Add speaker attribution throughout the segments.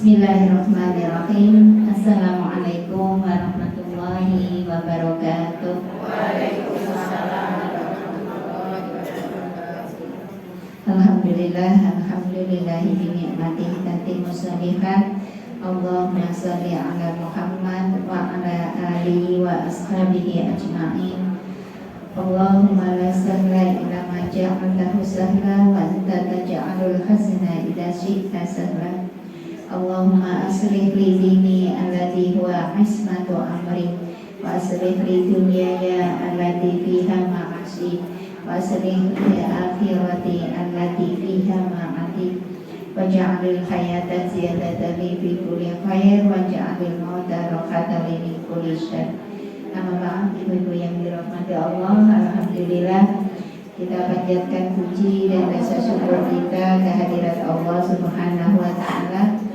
Speaker 1: Bismillahirrahmanirrahim. Assalamualaikum warahmatullahi wabarakatuh.
Speaker 2: Waalaikumsalam warahmatullahi wabarakatuh.
Speaker 1: Alhamdulillah, alhamdulillahi binikmatihi tatimmu shalihat. Allahumma sholli ala Muhammad wa ala alihi wa ashabihi ajma'in. Allahumma la sahla illa ma ja'altahu sahla wa anta taj'alul hazna idza syi'ta sahla. Allahumma aslih li dini alladhi huwa ismatu amri wa aslih li dunyaya alladhi fiha ma'asi wa aslih li akhirati alladhi fiha ma'ati waj'alil hayata ziyadatan li fi kulli khair waj'alil mauta rahatan li min kulli syarr. Amma ba'd, ibu-ibu yang dirahmati Allah, alhamdulillah kita panjatkan puji dan rasa syukur kita kehadirat Allah Subhanahu wa taala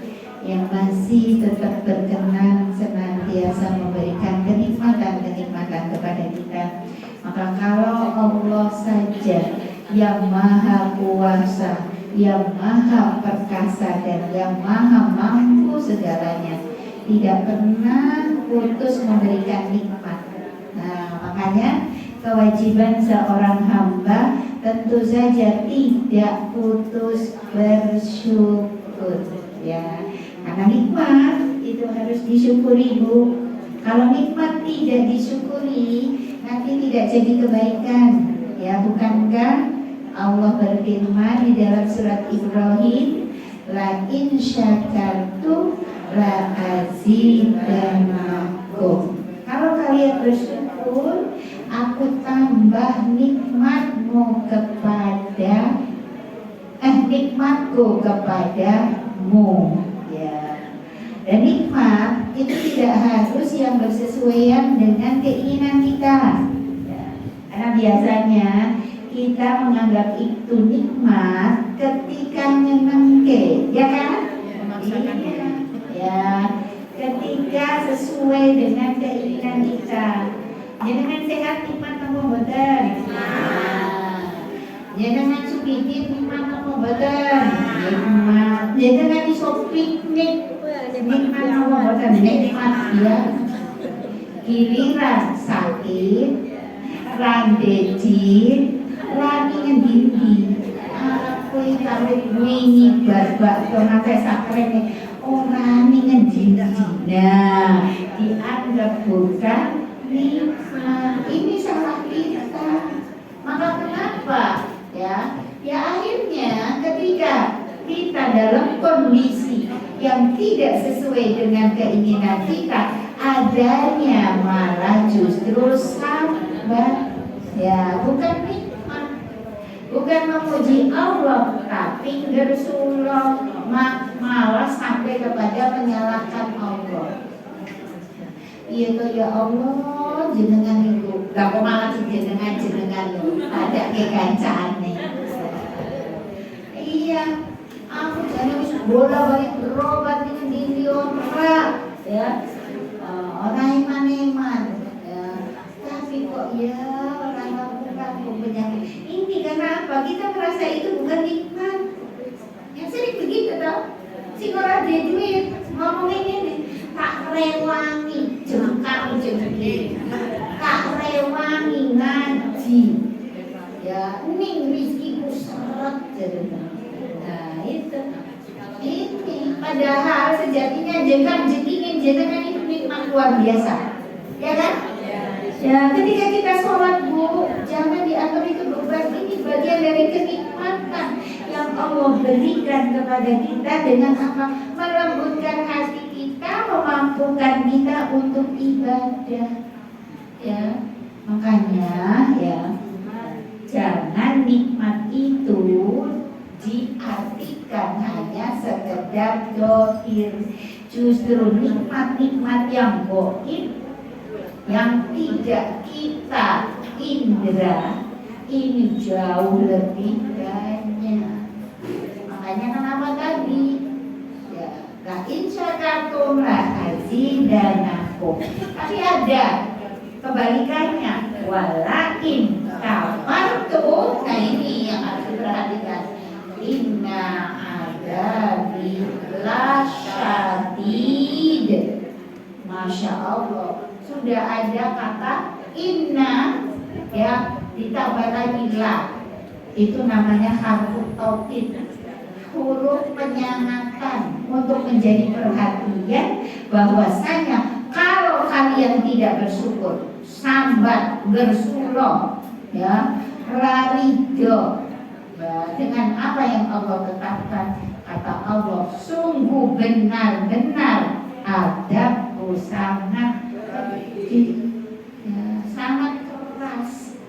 Speaker 1: yang masih tetap berkenan senantiasa memberikan kenikmatan-kenikmatan kepada kita. Maka kalau Allah saja yang maha kuasa, yang maha perkasa dan yang maha mampu segalanya, tidak pernah putus memberikan nikmat. Nah, makanya kewajiban seorang hamba tentu saja tidak putus bersyukur, ya. Karena nikmat itu harus disyukuri, Bu. Kalau nikmat tidak disyukuri, nanti tidak jadi kebaikan. Ya, bukankah Allah berfirman di dalam surat Ibrahim, la in syakartum la azidannakum. Kalau kalian bersyukur, aku tambah nikmatku kepadamu. Ya. Dan nikmat itu tidak harus yang bersesuaian dengan keinginan kita, ya. Karena biasanya kita menganggap itu nikmat ketika nyenengke, ya kan? Iya. Ya, ketika sesuai dengan keinginan kita. Jenengan sehat nikmat apa mboten? Jenengan sugih nikmat apa mboten? Nikmat. Jenengan iso piknik nikmat apa mboten? Nikmat ya. Giliran sakit, randejin, lagi ngendi. Aku kawit wingi barbak to nate sakrene ora ngendi. Nah, dianggap bukan nikmat. Ini salah kita. Maka kenapa? Ya akhirnya ketika kita dalam kondisi yang tidak sesuai dengan keinginan kita, adanya malah justru sabar. Ya, bukan nikmat, bukan memuji Allah, tapi gersullah, malah sampai kepada menyalahkan Allah. Iya toh ya Allah, jenengan itu gak kok malah jenengan ada kegancane. Iya, aku jangan wis bola-balik berobat dengan diri ora, ya. Orang iman-iman, ya. Tapi kok ya orang lakukan penyakit. Ini karena apa? Kita merasa itu bukan nikmat. Yang sering begitu toh. Si ora ada duit, ngomongin ini tak rewangi jengkal jengkil, tak rewangi ngaji, ya ning rizkiku seret jadi. Nah itu ini padahal sejatinya jengkal jengkingin jenengan itu nikmat luar biasa, ya kan? Ya ketika kita sholat, Bu, jangan dianggap itu beban. Ini bagian dari kenikmatan yang Allah berikan kepada kita dengan apa? Melembutkan hati kita, memampukan kita untuk ibadah. Ya, makanya ya jangan nikmat itu diartikan hanya sekedar dohir. Justru nikmat-nikmat yang goib, yang tidak kita indra, ini jauh lebih banyak. Makanya kenapa tadi? Ya, la in syakartum la azidanakum. Tapi ada kebalikannya, walakin kafartum. Nah ini yang harus diperhatikan. Inna adabi lasyadid. Id. Masya Allah, sudah ada kata inna, ya, ditambah lagi la. Itu namanya harfu taukid, huruf penyangatan untuk menjadi perhatian bahwasanya kalau kalian tidak bersyukur, sambat, bersuloh, ya, rarido dengan apa yang Allah tetapkan, kata Allah, sungguh benar-benar adabku sangat sangat keras.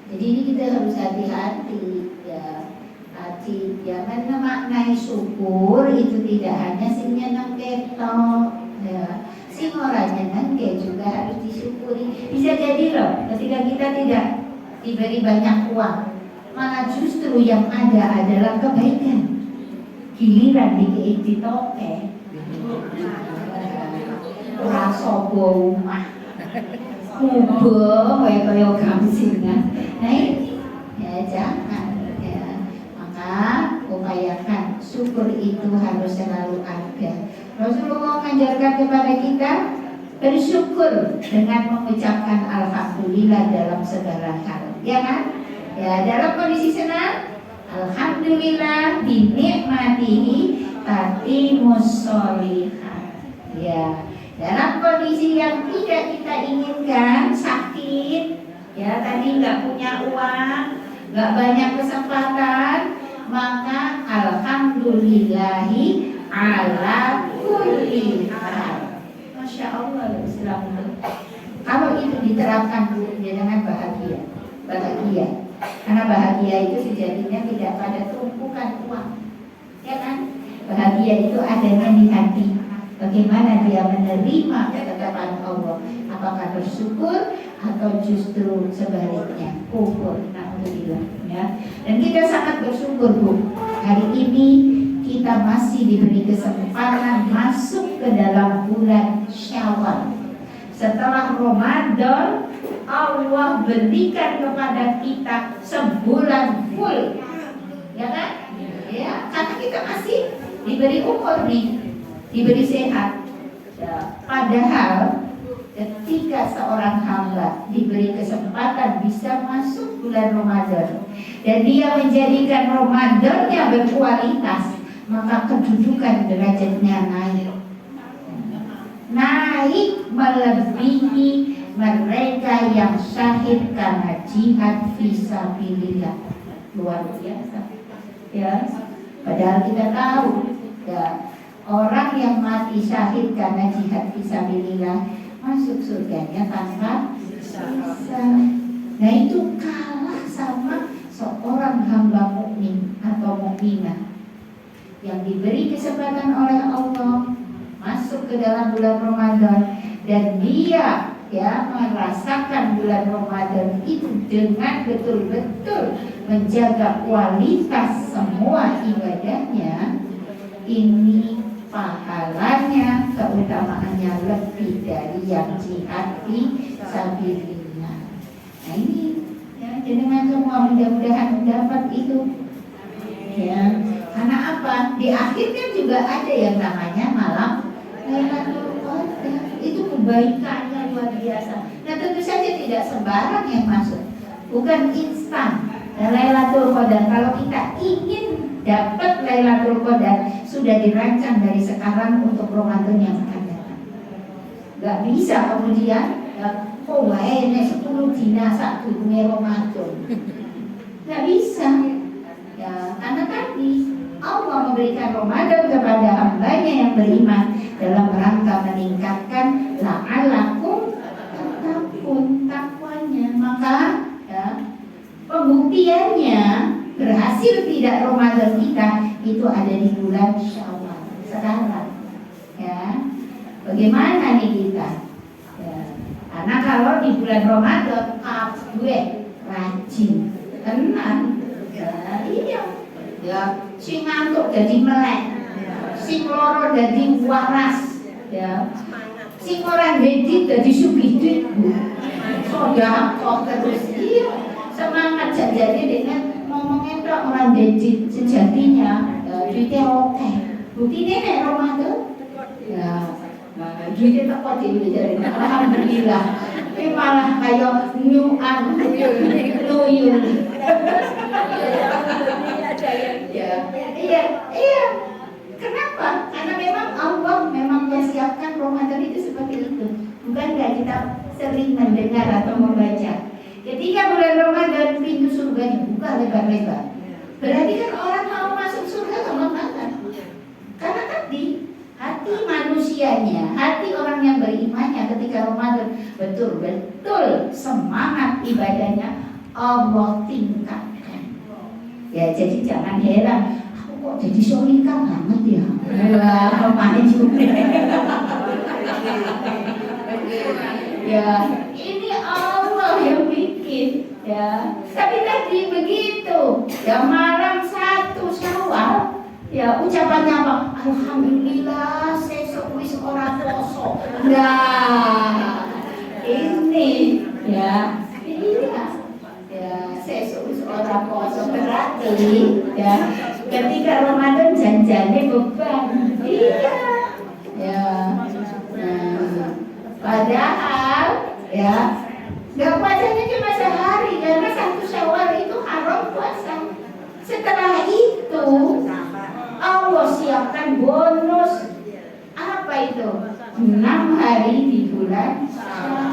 Speaker 1: Jadi ini kita harus hati-hati, ya. Hati, jangan memaknai syukur itu tidak hanya sing nyeneng ketok, ya. Sing ora nyeneng juga harus disyukuri. Bisa jadi loh ketika kita tidak diberi banyak uang, malah justru yang ada adalah kebaikan. Giliran dikei toke, ora sobo omah, kubo kaya gamsingan. Nah ini ya jangan, ya. Maka upayakan syukur itu harus selalu ada. Rasulullah mengajarkan kepada kita bersyukur dengan mengucapkan alhamdulillah dalam segala hal, ya kan? Ya, dalam kondisi senang, alhamdulillah, binikmatihi tatimus sholihat. Ya, dalam kondisi yang tidak kita inginkan, sakit, ya tadi nggak punya uang, nggak banyak kesempatan, maka alhamdulillahi ala kulli hal. Masya Allah, Islam itu. Kalau itu diterapkan dengan bahagia. Karena bahagia itu sejatinya tidak pada tumpukan uang, ya kan? Bahagia itu adanya di hati. Bagaimana dia menerima ketetapan Allah? Apakah bersyukur atau justru sebaliknya kufur? Alhamdulillah, ya. Dan kita sangat bersyukur, Bu. Hari ini kita masih diberi kesempatan masuk ke dalam bulan Syawal. Setelah Ramadan, Allah berikan kepada kita sebulan full, ya kan? Ya, karena kita masih diberi umur nih, diberi sehat. Ya, padahal ketika seorang hamba diberi kesempatan bisa masuk bulan Ramadan dan dia menjadikan Ramadannya berkualitas, maka kedudukan derajatnya naik melebihi mereka yang syahid karena jihad fisabilillah. Luar biasa, ya. Padahal kita tahu, ya, orang yang mati syahid karena jihad fisabilillah masuk surganya tanpa hisab. Nah itu kalah sama seorang hamba mukmin atau mukminah yang diberi kesempatan oleh Allah masuk ke dalam bulan Ramadan dan dia, ya, merasakan bulan Ramadan itu dengan betul-betul menjaga kualitas semua ibadahnya. Ini pahalanya, keutamaannya lebih dari yang jihad fisabilillah. Nah ini, ya, jenengan semua mudah-mudahan dapat itu, ya. Karena apa? Di akhir kan juga ada yang namanya malam Lailatul Qadar. Itu kebaikannya luar biasa. Nah tentu saja tidak sembarang yang masuk, bukan instan. Lailatul Qadar, kalau kita ingin dapat Lailatul Qadar, sudah dirancang dari sekarang untuk Ramadan yang akan datang. Gak bisa kemudian ini 10 dina sak durunge Ramadan. Gak bisa, ya, karena tadi Allah memberikan Ramadan kepada hambanya yang beriman dalam rangka meningkatkan la'alakum tattaqun, takwanya. Maka, ya, pembuktiannya berhasil tidak Ramadan kita itu ada di bulan Syawal sekarang, ya. Bagaimana nih kita, ya. Karena kalau di bulan Ramadan gue rajin tenang, ya, iya, ya, sing ngantuk jadi melek, sing loro jadi waras, ya, sing ora ndedit jadi sugih soda kok terus, iya, semangat jadi dengan ngomongin tok orang dedit sejatinya, duitnya oke. Buktinya nek Ramadan Ya, duitnya tak kuat ini jadi alhamdulillah. Tapi malah kayak nyuan, nuyul. Ya, iya. Kenapa? Karena memang Allah memang mempersiapkan Ramadan itu seperti itu. Bukankah kita sering mendengar atau membaca? Ketika bulan Ramadan pintu surganya buka lebar-lebar. Berarti kan orang mau masuk surga gampang banget. Karena tadi hati manusianya, hati orang yang berimannya ketika Ramadan betul-betul semangat ibadahnya Allah tingkatkan. Ya jadi jangan heran, aku kok jadi solika banget ya. Wah, maju. Ya, ini Allah yang bikin ya. Tapi tadi begitu, ya malam 1 Syawal, ya ucapannya apa? Alhamdulillah, sesuk wis ora poso. Nah, ini ya, iya. Ya, sesuk wis ora poso berarti ya ketika Ramadan janjane beban. Iya. Ya. Nah, padahal ya nggak puasanya cuma sehari karena 1 Syawal itu haram puasa. Setelah itu Allah siapkan bonus apa itu? 6 hari di bulan Syawal.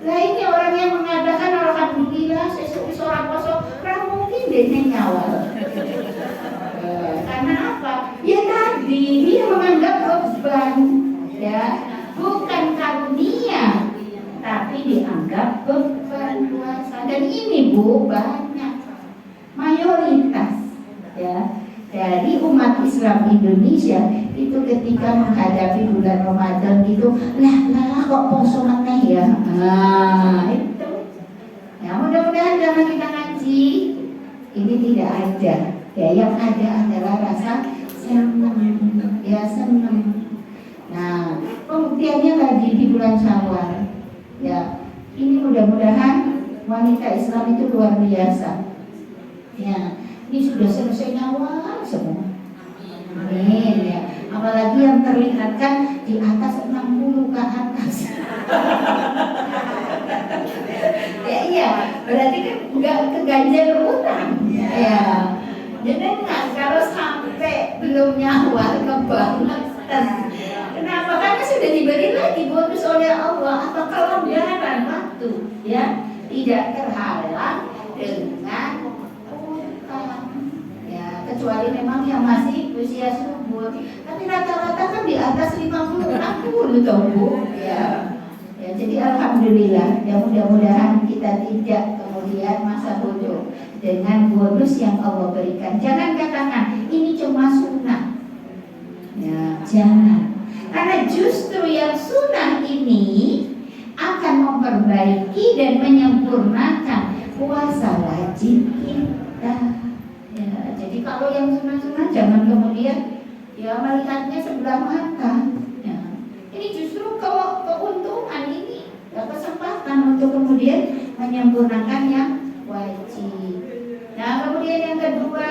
Speaker 1: Nah ini orang yang mengatakan alhamdulillah sesuk ora poso, ora mungkin dene nyawal. Karena apa? Ya tadi dia menganggap beban, ya bukan karunia, tapi dianggap beban puasa. Dan ini Bu banyak mayoritas ya dari umat Islam Indonesia itu ketika menghadapi bulan Ramadan itu lah kok poso meneh ya. Nah itu ya mudah-mudahan dalam kita ngaji ini tidak ada ya, yang ada adalah rasa senang ya, senang. Nah pembuktiannya tadi di bulan Syawal ya, ini mudah-mudahan wanita Islam itu luar biasa ya. Ini sudah selesai nyawal semua. Amin ya. Apalagi yang terlihatkan di atas 60 ke atas. Ya iya, berarti kan enggak keganjal utang. Ya. Jadi kalau sampai belum nyawal kebangetan. Kenapa? Karena sudah diberi lagi bonus oleh Allah atau kelonggaran waktu ya, tidak terhalang dengan kecuali memang yang masih usia subur, tapi rata-rata kan di atas 50-60 toh Bu ya. Ya jadi alhamdulillah ya, mudah-mudahan kita tidak kemudian masa bodoh dengan bonus yang Allah berikan. Jangan katakan ini cuma sunnah ya, jangan, karena justru yang sunnah ini akan memperbaiki dan menyempurnakan puasa wajib kita. Jadi kalau yang sunnah-sunnah jangan kemudian ya melihatnya sebelah mata ya. Ini justru keuntungan ini ya, kesempatan untuk kemudian menyempurnakan yang wajib. Nah kemudian yang kedua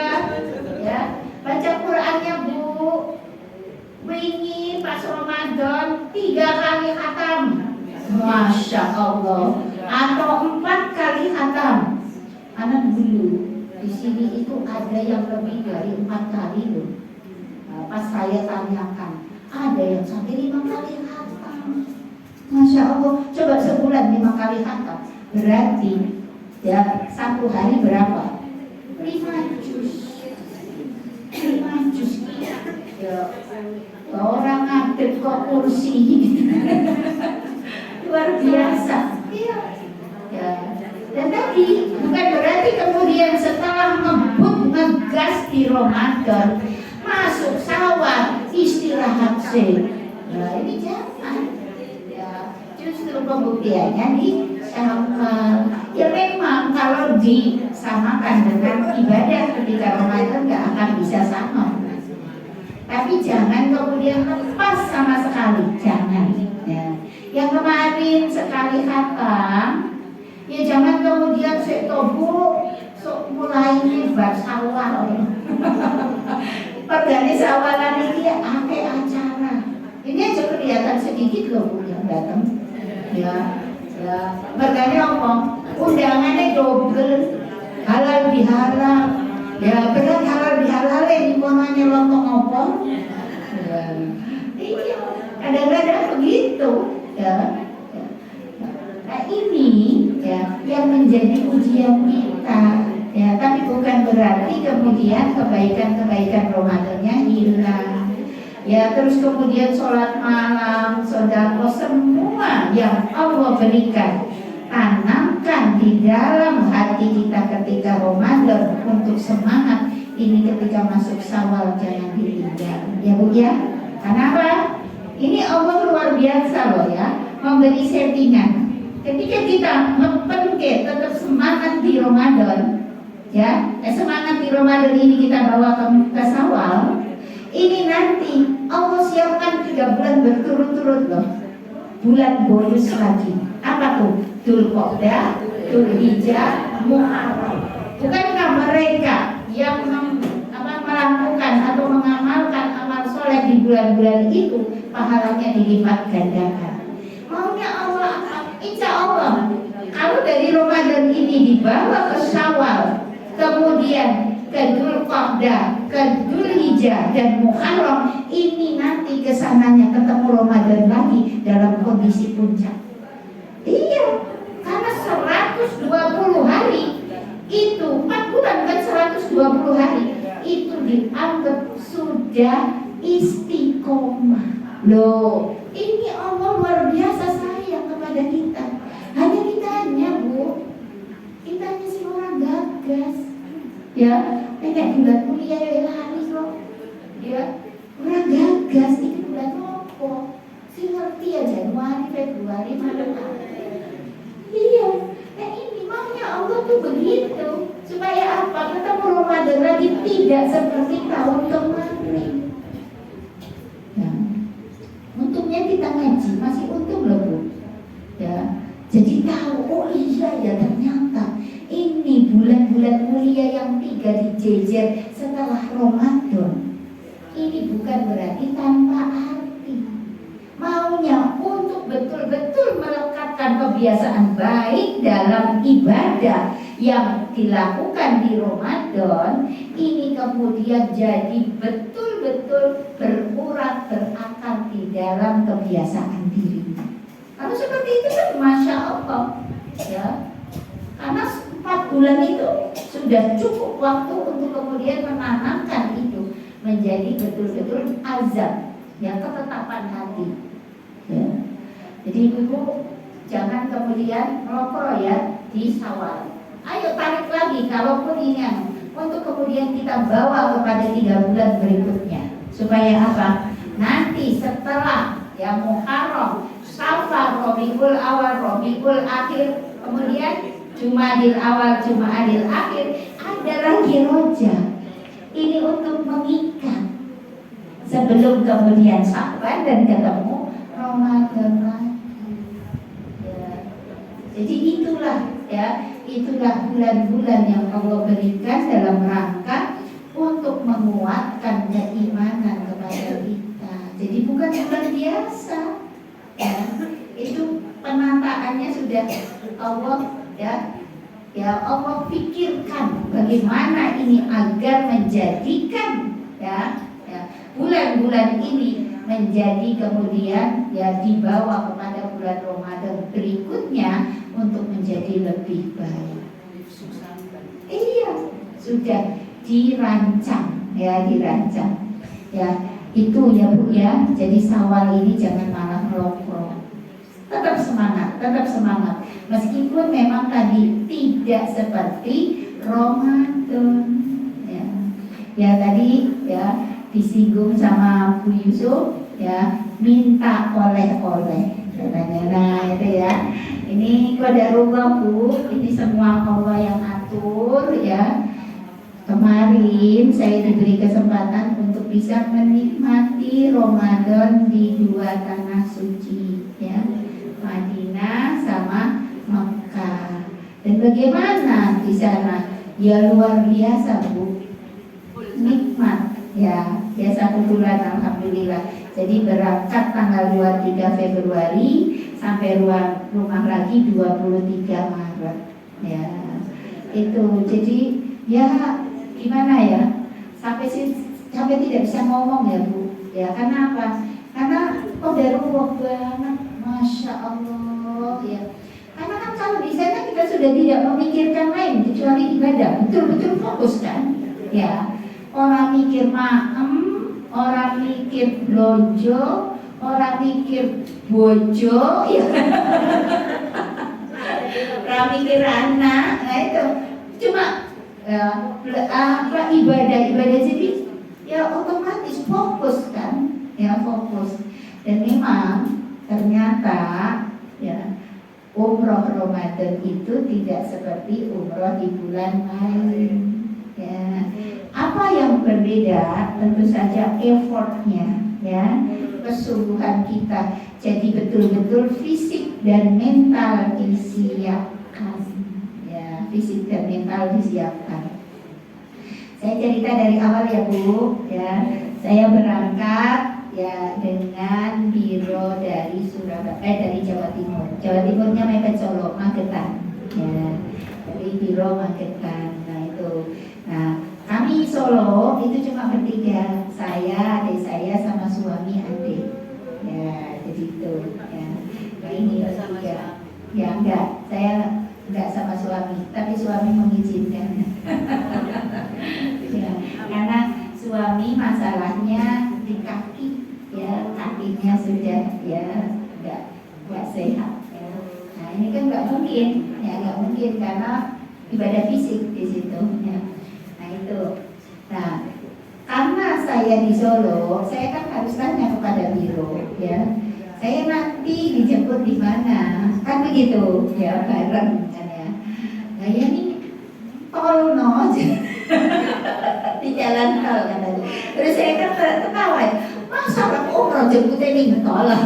Speaker 1: ya, baca Qurannya Bu. Wingi pas Ramadan 3 kali khatam, Masya Allah, atau 4 kali khatam. Anak dulu di sini itu ada yang lebih dari 4 kali loh. Nah, pas saya tanyakan, ada yang sampai 5 kali khatam. Masya Allah, coba sebulan 5 kali khatam. Berarti ya 1 hari berapa? 5 juz. 5 juz ya, orang ngadep kok kursi. Luar biasa. Iya. Ya. Dan tadi bukan berarti kemudian setelah ngegas di Ramadan masuk Syawal istirahat sih. Nah ini jangan. Ya, justru pembuktiannya di Syawal. Ya memang kalau disamakan dengan ibadah ketika Ramadan nggak akan bisa sama. Tapi jangan kemudian lepas sama sekali, jangan. Ya. Yang kemarin sekali khatam. Ya jangan kemudian setobu mulai lebar Syawal. Perdana Syawalan ini akeh acara loh Bu yang datang. Ya, ya. Berkali apa? Undangannya double, halal bihalal. Ya berat halal bihalal ini monanya lontong opor. Ya. Iya, kadang-kadang begitu. Ya. Nah ini ya yang menjadi ujian kita. Ya, tapi bukan berarti kemudian kebaikan-kebaikan Ramadannya hilang. Ya, terus kemudian sholat malam, sedekah, semua yang Allah berikan, tanamkan di dalam hati kita ketika Ramadan untuk semangat. Ini ketika masuk Syawal jangan ditinggal. Ya Bu ya. Kenapa? Ini Allah luar biasa loh ya, memberi settingan. Ketika kita tetap semangat di Ramadan, ya, semangat di Ramadan ini kita bawa ke Syawal. Ini nanti Allah siapkan 3 bulan berturut-turut loh, bulan bonus lagi. Apa tuh? Dzulqa'dah, Dzulhijjah, Muharram. Bukankah mereka yang melakukan atau mengamalkan amal soleh di bulan-bulan itu pahalanya dilipat gandakan? Maunya Allah apa? Insya Allah kalau dari Ramadan ini dibawa ke Syawal, kemudian ke Dzulqa'dah, ke Dzulhijjah dan Muharram, ini nanti kesananya ketemu Ramadan lagi dalam kondisi puncak. Iya, karena 120 hari itu 4 bulan kan 120 hari itu dianggap sudah istiqomah. Loh, ini Allah luar biasa sayang kepada kita. Hanya kitanya Bu, kitanya si orang gagas. Ya, kayak bulan kuliah ya laris loh. Ya, orang gagas ini bulan apa? Si ngerti ya Januari, Februari, Maret. Iya, nah ini maunya Allah tuh begitu. Supaya apa? Ketemu Ramadan lagi tidak seperti tahun kemarin. Nah, untungnya kita ngaji, masih untung loh Bu. Ya, jadi tahu, oh iya ya ternyata ini bulan-bulan mulia yang 3 dijejer setelah Ramadan. Ini bukan berarti tanpa arti. Maunya untuk betul-betul melekatkan kebiasaan baik dalam ibadah yang dilakukan di Ramadan, ini kemudian jadi betul-betul berurat berakar di dalam kebiasaan diri. Kalau seperti itu kan Masya Allah ya. Karena 4 bulan itu sudah cukup waktu untuk kemudian menanamkan itu menjadi betul-betul azam, yang ketetapan hati ya. Jadi ibu jangan kemudian melopor ya di Syawal. Ayo tarik lagi kalaupun ingin untuk kemudian kita bawa kepada 3 bulan berikutnya. Supaya apa? Nanti setelah ya Muharram, Safar, Rabiul Awal, Rabiul Akhir, kemudian Jumadil Awal, Jumadil Akhir, ada lagi Rojab. Ini untuk mengikat sebelum kemudian Sya'ban dan ketemu Ramadan lagi. Ya. Jadi itulah bulan-bulan yang Allah berikan dalam rangka untuk menguatkan keimanan kepada kita. Jadi bukan bulan biasa. Ya, itu penataannya sudah Allah ya Allah pikirkan bagaimana ini agar menjadikan bulan-bulan ini menjadi kemudian ya dibawa kepada bulan Ramadan berikutnya untuk menjadi lebih baik. Iya, sudah dirancang ya. Itu ya Bu ya. Jadi Syawal ini jangan malah melopor. Tetap semangat. Meskipun memang tadi tidak seperti Ramadan. Ya tadi ya disinggung sama Bu Yusuf ya, minta oleh-oleh. Nah itu ya. Ini qadarullah Bu, ini semua Allah yang atur ya. Kemarin saya diberi kesempatan untuk bisa menikmati Ramadan di 2 tanah suci ya, Madinah sama Mekah. Dan bagaimana di sana? Ya luar biasa Bu, nikmat ya. ya 1 bulan alhamdulillah. Jadi berangkat tanggal 23 Februari sampai rumah lagi 23 Maret. Ya, itu jadi ya gimana ya, sampai tidak bisa ngomong ya Bu. Ya karena apa? Karena qadarullah banget, masya Allah ya. Karena kan kalau di sana kita sudah tidak memikirkan lain kecuali ibadah, betul-betul fokus kan? Ya, orang mikir orang mikir blonjo, orang mikir bojo, ya. Orang mikir anak, nah itu cuma ibadah jadi ya otomatis fokus kan, ya fokus. Dan memang ternyata ya umroh Ramadan itu tidak seperti umroh di bulan lain. Ya, apa yang berbeda? Tentu saja effortnya, ya, kesungguhan kita. Jadi betul-betul fisik dan mental disiapkan, ya, fisik dan mental disiapkan. Saya cerita dari awal ya Bu, ya, saya berangkat ya dengan biro dari dari Jawa Timur. Jawa Timurnya mepet Solo, Magetan. Ya, dari biro Magetan. Nah itu. Nah, kami Solo itu cuma bertiga, saya, adik saya sama suami adik. Ya, jadi itu. Ya. Nah ini bertiga. Ya enggak, saya enggak sama suami, tapi suami mengizinkan. Ya, karena suami masalahnya di kaki, ya kakinya sudah ya enggak sehat. Ya. Nah ini kan enggak mungkin karena ibadah fisik di situ. Ya. Nah itu. Nah karena saya di Solo, saya kan harus tanya kepada biro, ya. Saya nanti dijemput di mana? Kan begitu, ya bareng kan ya. Nah ya ini tol no di jalan tol katanya. Terus saya kan ketawa, masa orang umroh jemputnya di tol lah.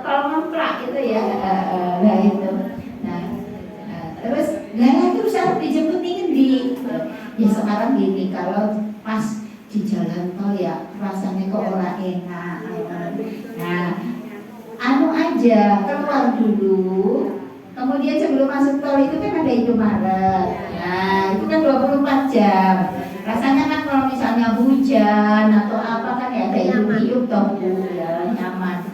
Speaker 1: Tol ngeplak gitu ya. Nah itu. Terus harus dijemput di ya sekarang gini, kalau pas di jalan tol ya rasanya kok ora enak. Nah, aja keluar dulu, kemudian sebelum masuk tol itu kan ada Indomaret. Nah, itu kan 24 jam. Rasanya kan kalau misalnya hujan atau apa kan ya ada hidup toh ya, nyaman.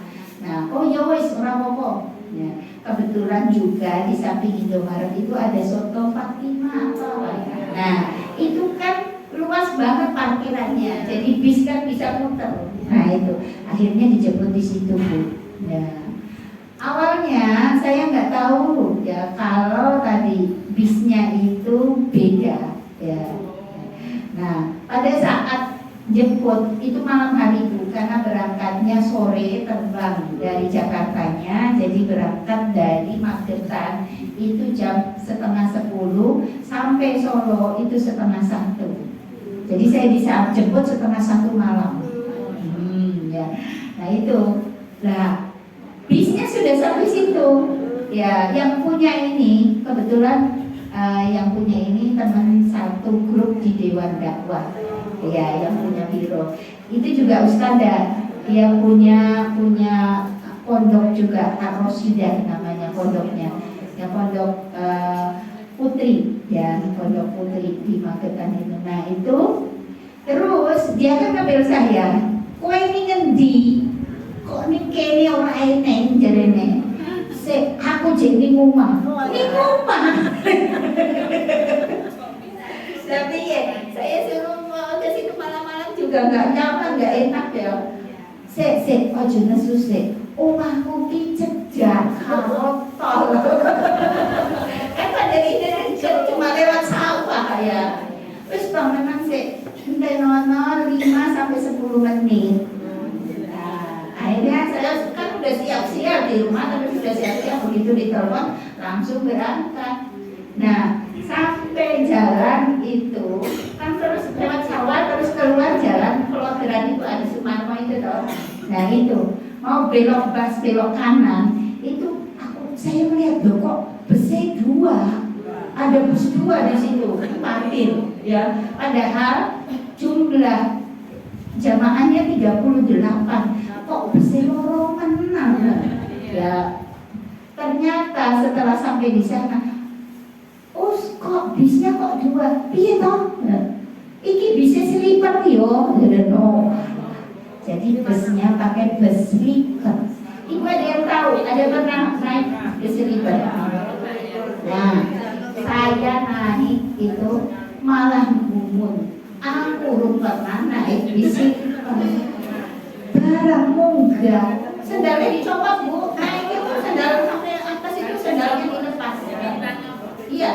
Speaker 1: Nah, ya wes ora apa-apa. Ya, kebetulan juga di samping Indomaret itu ada Soto Fatima apa. Nah, itu kan luas banget parkirannya, jadi bis kan bisa muter. Nah itu, akhirnya dijemput di situ Bu. Ya. Awalnya saya nggak tahu ya kalau tadi bisnya itu beda. Ya. Nah pada saat jemput itu malam hari Bu, karena berangkatnya sore terbang dari Jakartanya, jadi berangkat dari Magetan itu jam 9:30 sampai Solo itu 12:30. Jadi saya bisa jemput 12:30 malam. Ya. Nah itu, nah bisnya sudah sampai situ. Ya, yang punya ini kebetulan yang punya ini teman satu grup di Dewan Dakwah. Ya, yang punya biro. Itu juga ustadzah. Dia punya pondok juga, Ar-Rosidah namanya pondoknya. Ya pondok Putri, ya pondok Putri di Magetan itu. Nah itu, terus dia kan ngambil saya. Kowe ini ngendi? Kok ini kene ora eneng jarene? Aku jadi ngomah. Ini ngomah. Tapi ya, saya suruh mau ke situ malam-malam juga nggak nyaman, nggak enak ya. Ojo nesu omahku ki cedhak karo tol. Kan dari ini cuma lewat sawah ya. Terus memang nono 5 sampai 10 menit. Nah, akhirnya saya kan udah siap-siap di rumah, tapi sudah siap-siap begitu ditelepon langsung berangkat. Nah, sampai jalan itu kan terus lewat sawah, terus keluar jalan Kelogeran itu ada Sumarmo itu toh. Nah itu mau belok kanan itu saya melihat loh kok busnya 2, ada bus 2 di situ parkir ya, padahal jumlah jamaahnya 38, kok busnya loroman ya. Ternyata setelah sampai di sana, oh kok bisnya kok 2, piye toh? Iki bisa sleeper yo, no. Jadi busnya pakai bus sleeper. Ibu ada yang tahu? Ada pernah naik bus sleeper? Nah, saya naik itu malah gumun. Aku belum pernah naik bis sleeper. Barang munggah, sendalnya dicopot bu, naik itu sendal sampai atas itu sendalnya dilepas. Iya,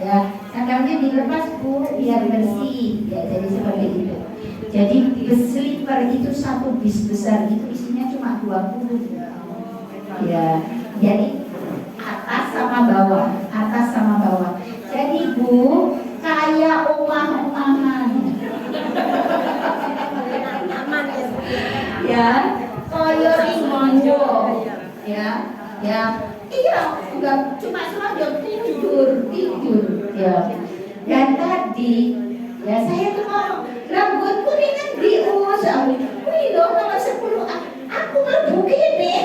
Speaker 1: ya sandalnya dilepas bu, biar bersih. Ya jadi seperti itu. Jadi bus sleeper itu satu bis besar itu isinya cuma 20. Ya, jadi atas sama bawah. Jadi bu, kayak omah-omahan. Ya, koyo ringonjo. Ya, iya, enggak cuma tidur. Ya, dan tadi ya saya tuh ngomong, rambutku ini kan diurus, wih dong nomor 10, aku melebu gini.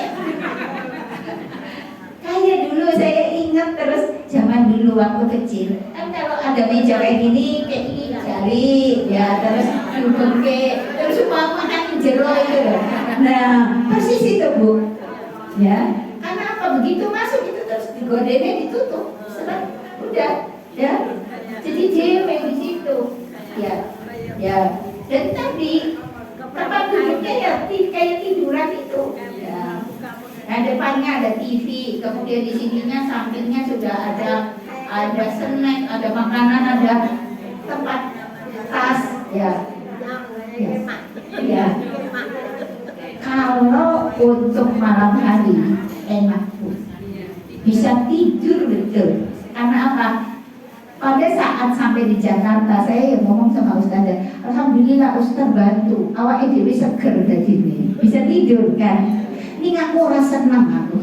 Speaker 1: Kayak dulu saya ingat terus zaman dulu waktu kecil, kan kalau ada meja kayak gini jari, ya terus duduk terus mama kan jero itu. Nah, persis itu bu. Ya, karena apa begitu masuk itu terus digodennya ditutup, udah, ya. Jadi cewek di situ, ya. Dan tadi tempat duduknya ya kayak tiduran itu, ya. Nah depannya ada TV, kemudian di sininya sampingnya sudah ada snack, ada makanan, ada tempat tas, ya. Kalau untuk malam hari enak bu, bisa tidur betul. Karena apa? Pada saat sampai di Jakarta, saya yang ngomong sama Ustazah, alhamdulillah Ustaz bantu, awak dewe seger dari ini, bisa tidur kan? Ini ngaku rasa senang aku.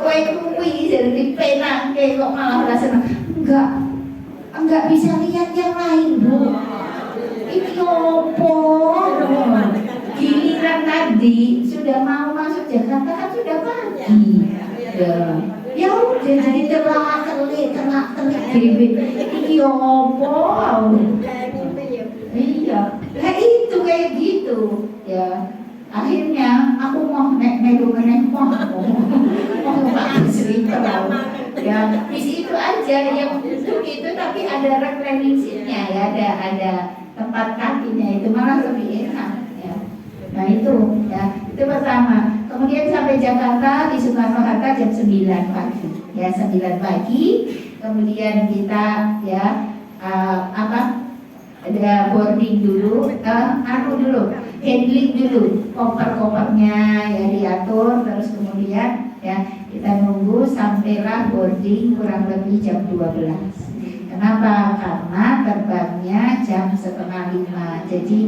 Speaker 1: Kowe kuwi jadi penak kok malah rasa senang. Enggak bisa lihat yang lain bu. Ini opo? Giliran tadi sudah mau masuk Jakarta kan sudah pagi. Ya udah jadi telik dewe. Iki opo? Iya. Nah itu kayak gitu ya. Akhirnya aku mau melu mau sleeper ya. Di situ aja yang duduk itu tapi ada reclining seatnya ya, ada tempat kakinya, itu malah lebih enak ya. Nah itu ya, itu pertama. Kemudian sampai Jakarta di Soekarno-Hatta jam 9 pagi ya, 9 pagi. Kemudian kita ya ada boarding dulu, handling dulu, koper-kopernya ya diatur, terus kemudian ya kita nunggu sampailah boarding kurang lebih jam 12. Kenapa? Karena terbangnya jam 4:30, jadi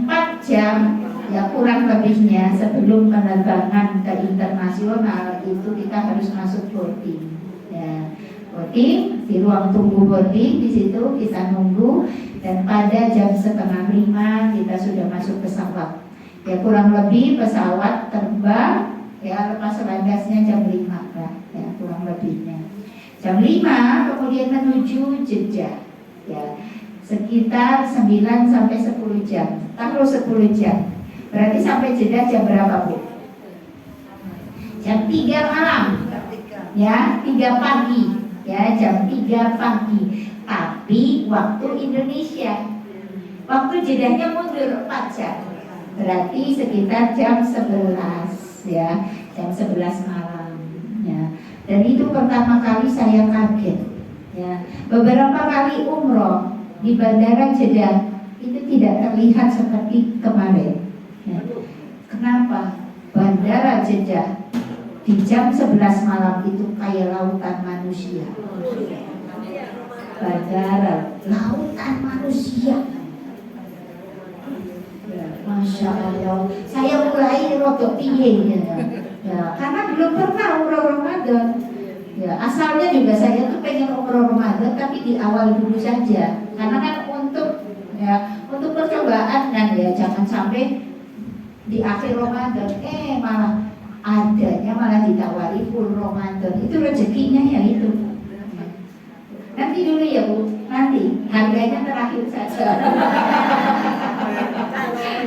Speaker 1: 4 jam ya kurang lebihnya sebelum penerbangan ke internasional itu kita harus masuk boarding. Ya, boarding di ruang tunggu boarding, di situ kita nunggu. Dan pada jam 4:30 kita sudah masuk pesawat. Ya kurang lebih pesawat terbang ya lepas landasnya jam 5 lah ya kurang lebihnya. Jam 5 kemudian menuju Jeddah. Ya sekitar 9 sampai 10 jam. Taruh 10 jam. Berarti sampai Jeddah jam berapa, Bu? Jam 3 malam. Ya, 3 pagi. Ya, jam 3 pagi. Tapi waktu Indonesia, waktu Jeddahnya mundur 4 jam, berarti sekitar jam 11 ya, jam 11 malam ya. Dan itu pertama kali saya kaget ya. Beberapa kali umroh di Bandara Jeddah itu tidak terlihat seperti kemarin ya. Kenapa? Bandara Jeddah di jam 11 malam itu kayak lautan manusia. Bandara lautan manusia. Masya Allah, saya mulai rotok piye ya, karena belum pernah umroh Ramadan. Ya, asalnya juga saya tuh pengen umroh Ramadan tapi di awal dulu saja, karena kan untuk percobaan kan ya, jangan sampai di akhir Ramadan malah ditawari full Ramadan. Itu rezekinya ya itu. Nanti dulu ya Bu, nanti harganya terakhir saja.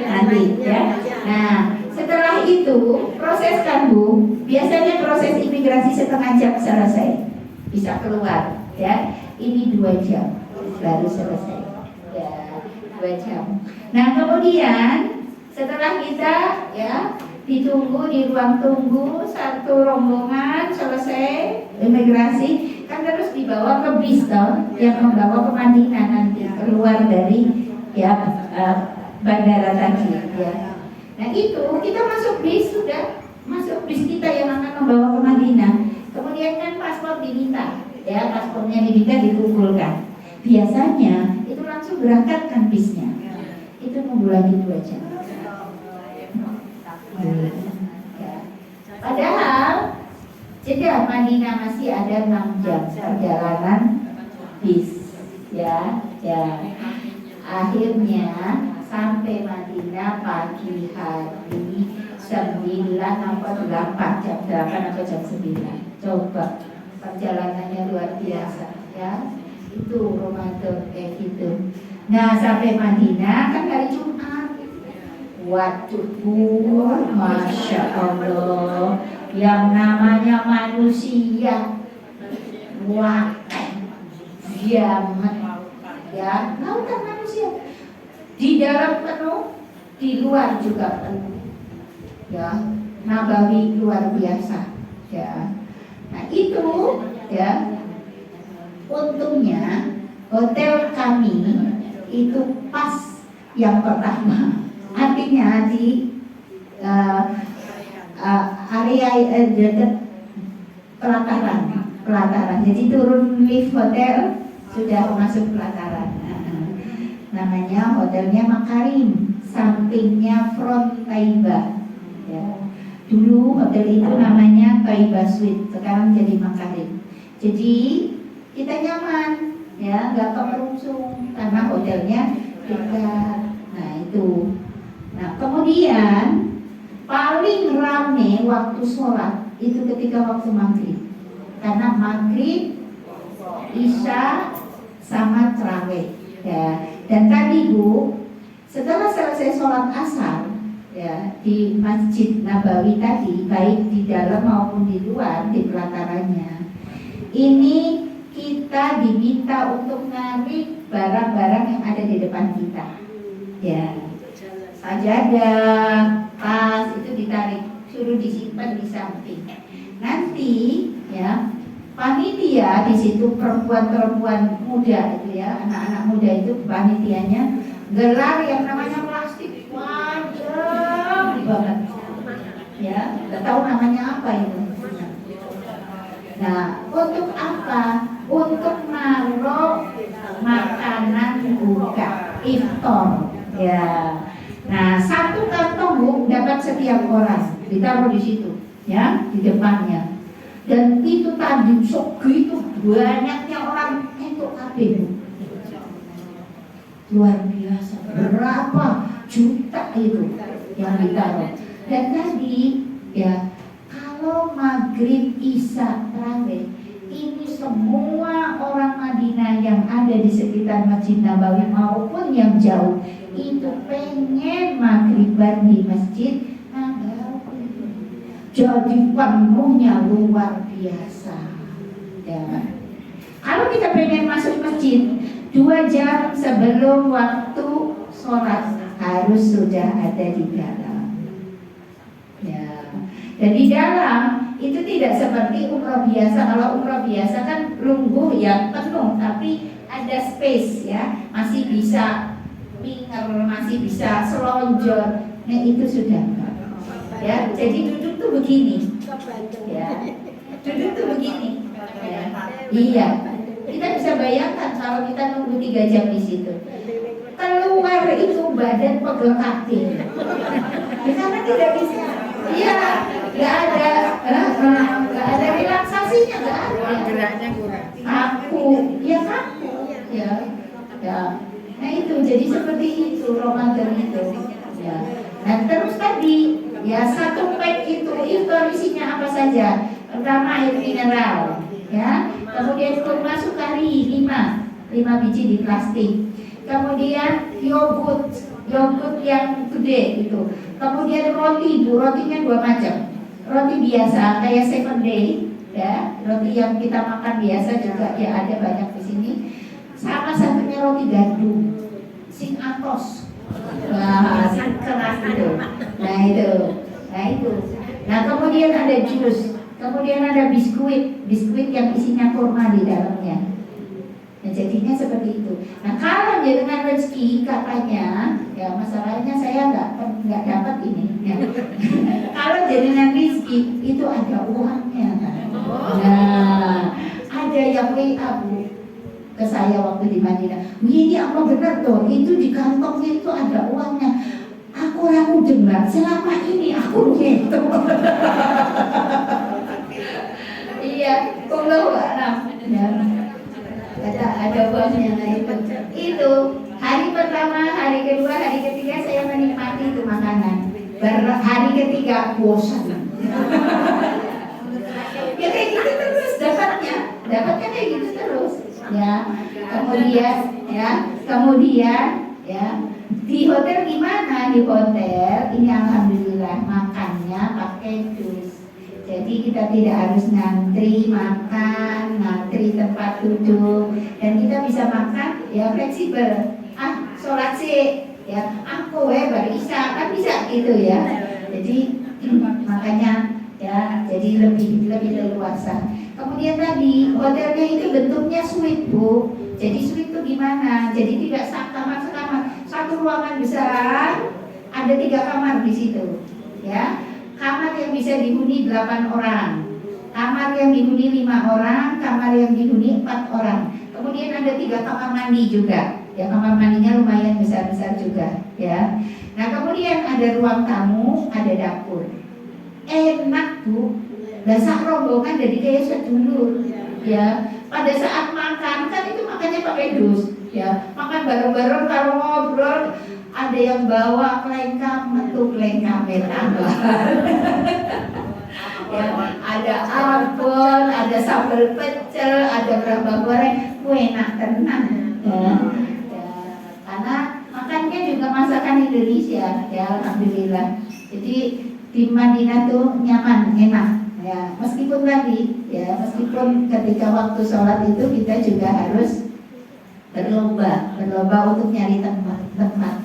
Speaker 1: Nanti ya. Nah, setelah itu proses kan Bu, biasanya proses imigrasi setengah jam selesai, bisa keluar ya. Ini 2 jam baru selesai ya, 2 jam. Nah kemudian setelah kita ya ditunggu di ruang tunggu, satu rombongan selesai imigrasi, kan terus dibawa ke bis toh, yang membawa ke Madinah nanti keluar dari bandara tadi ya. Nah itu kita masuk bis, sudah masuk bis kita yang akan membawa ke Madinah. Kemudian kan paspor diminta, ya paspornya diminta dikumpulkan. Biasanya itu langsung berangkatkan bisnya. Itu nunggu lagi 2 jam. Ya. Padahal jeda Madinah masih ada 6 jam perjalanan bis, ya. Akhirnya sampai Madinah pagi hari 9 atau 8 jam 8 atau jam 9. Coba perjalanannya luar biasa ya. Itu Ramadan kayak gitu. Nah sampai Madinah kan hari Jumat. Waduh Bu, Masya Allah, yang namanya manusia waktu diamet ya, lautan manusia di dalam penuh, di luar juga penuh ya. Nabawi luar biasa ya. Nah itu ya, untungnya hotel kami itu pas yang pertama, artinya di area dekat pelataran. Jadi turun lift hotel sudah masuk pelataran. Namanya hotelnya Makarim, sampingnya Front Taiba. Ya. Dulu hotel itu namanya Taiba Suite, sekarang jadi Makarim. Jadi kita nyaman, ya nggak kemerungsung karena hotelnya dekat. Nah itu. Nah kemudian paling rame waktu sholat itu ketika waktu maghrib, karena maghrib, isya sama tarawih ya. Dan tadi Bu, setelah selesai sholat asar ya di Masjid Nabawi tadi, baik di dalam maupun di luar di pelatarannya, ini kita diminta untuk narik barang-barang yang ada di depan kita ya. Sajadah, tas itu ditarik, suruh disimpan di samping. Nanti ya panitia di situ, perempuan-perempuan muda itu ya, anak-anak muda itu panitianya gelar yang namanya plastik panjang banget ya, nggak tahu namanya apa itu. Nah untuk apa? Untuk naruh makanan buka iftar ya. Nah satu kantong Bu dapat setiap orang, ditaruh di situ ya, di depannya. Dan itu tadi segitu banyaknya orang itu kabeh Bu, luar biasa, berapa juta itu yang ditaruh. Dan tadi ya, kalau maghrib, isya, tarawih, ini semua orang Madinah yang ada di sekitar Masjid Nabawi maupun yang jauh itu pengen maghriban di Masjid Nabawi. Jadi penuhnya luar biasa ya. Kalau kita pengen masuk masjid 2 jam sebelum waktu sholat harus sudah ada di dalam ya. Dan di dalam itu tidak seperti umroh biasa. Kalau umroh biasa kan lungguh ya, penuh, tapi ada space ya, masih bisa pinggir, masih bisa selonjor. Nah itu sudah ya. Jadi duduk tuh begini ya, duduk tuh begini ya. Iya, kita bisa bayangkan kalau kita nunggu 3 jam di situ, keluar itu badan pegel kaki ya, karena tidak bisa Iya, nggak ada relaksasinya, nggak ada.
Speaker 2: Geraknya kurang.
Speaker 1: Kaku, ya kaku, ya. Nah itu, jadi seperti itu Ramadan itu. Ya. Nah terus tadi, ya satu pack itu isinya apa saja? Pertama air mineral, ya. Kemudian kurma sukari 5 biji di plastik. Kemudian yogurt yang gede itu. Kemudian rotinya 2 macam. Roti biasa kayak 7 day, ya. Roti yang kita makan biasa juga ya ada banyak di sini. Sama satunya roti gandum, sing atos. Wah, sing keras itu. Nah itu. Nah kemudian ada jus. Kemudian ada biskuit yang isinya kurma di dalamnya. Nah jadinya seperti itu. Nah kalau dengan rezeki katanya, ya masalahnya saya nggak dapat ini. Ya. Kalau dengan rezeki itu ada uangnya. Nah ada yang WA Bu ke saya waktu di Madinah. Ini apa benar tuh? Itu di kantongnya itu ada uangnya. Aku ragu dengar. Selama ini aku gitu. Iya, Allah alam. Ada uangnya itu. Hari pertama, hari kedua, hari ketiga saya menikmati itu makanan. Hari ketiga bosan. Ya kayak gitu terus dapatnya kayak gitu terus. Ya, kemudian di hotel gimana? Di hotel ini alhamdulillah makannya pakai dus. Jadi kita tidak harus ngantri makan, ngantri tempat duduk, dan kita bisa makan ya fleksibel. Sholat sih, ya aku baru isya kan bisa gitu ya. Jadi makanya ya jadi lebih leluasa. Kemudian tadi hotelnya itu bentuknya suite Bu. Jadi suite itu gimana? Jadi tidak sekamar, satu ruangan besar, ada 3 kamar di situ, ya. Kamar yang bisa dihuni 8 orang, kamar yang dihuni 5 orang, kamar yang dihuni 4 orang. Kemudian ada 3 kamar mandi juga, ya kamar mandinya lumayan besar-besar juga, ya. Nah kemudian ada ruang tamu, ada dapur. Enak Bu. Sak rombongan jadi kayak sedulur, ya. Pada saat makan kan itu makannya pakai dus, ya. Makan bareng-bareng kalau ngobrol ada yang bawa kelengkam, ya, ada abon, ada sambal pecel, ada keramba goreng, enak tenang, ya. Karena makannya juga masakan Indonesia, ya alhamdulillah. Jadi di Madinah tuh nyaman, enak. Ya, meskipun ketika waktu sholat itu kita juga harus berlomba untuk nyari tempat.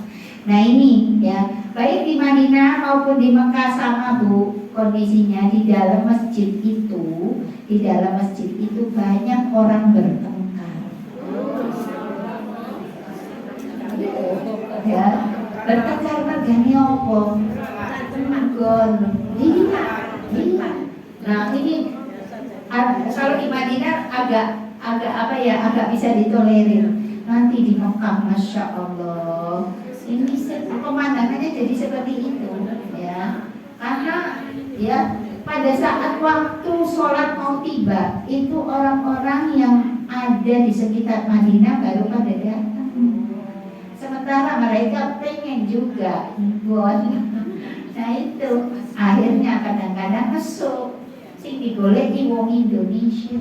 Speaker 1: Nah ini ya, baik di Madinah maupun di Mekah sama Bu, kondisinya di dalam masjid itu banyak orang bertengkar. Ya, bertengkar mergane opo? Magon. Nah ini kalau di Madinah agak bisa ditolerir. Nanti di Mekah, masya Allah, ini pemandangannya jadi seperti itu, ya. Karena ya pada saat waktu sholat mau tiba, itu orang-orang yang ada di sekitar Madinah baru pada datang. Sementara mereka pengen juga Nah itu akhirnya kadang-kadang mesuk. Sing digoleki wong Indonesia.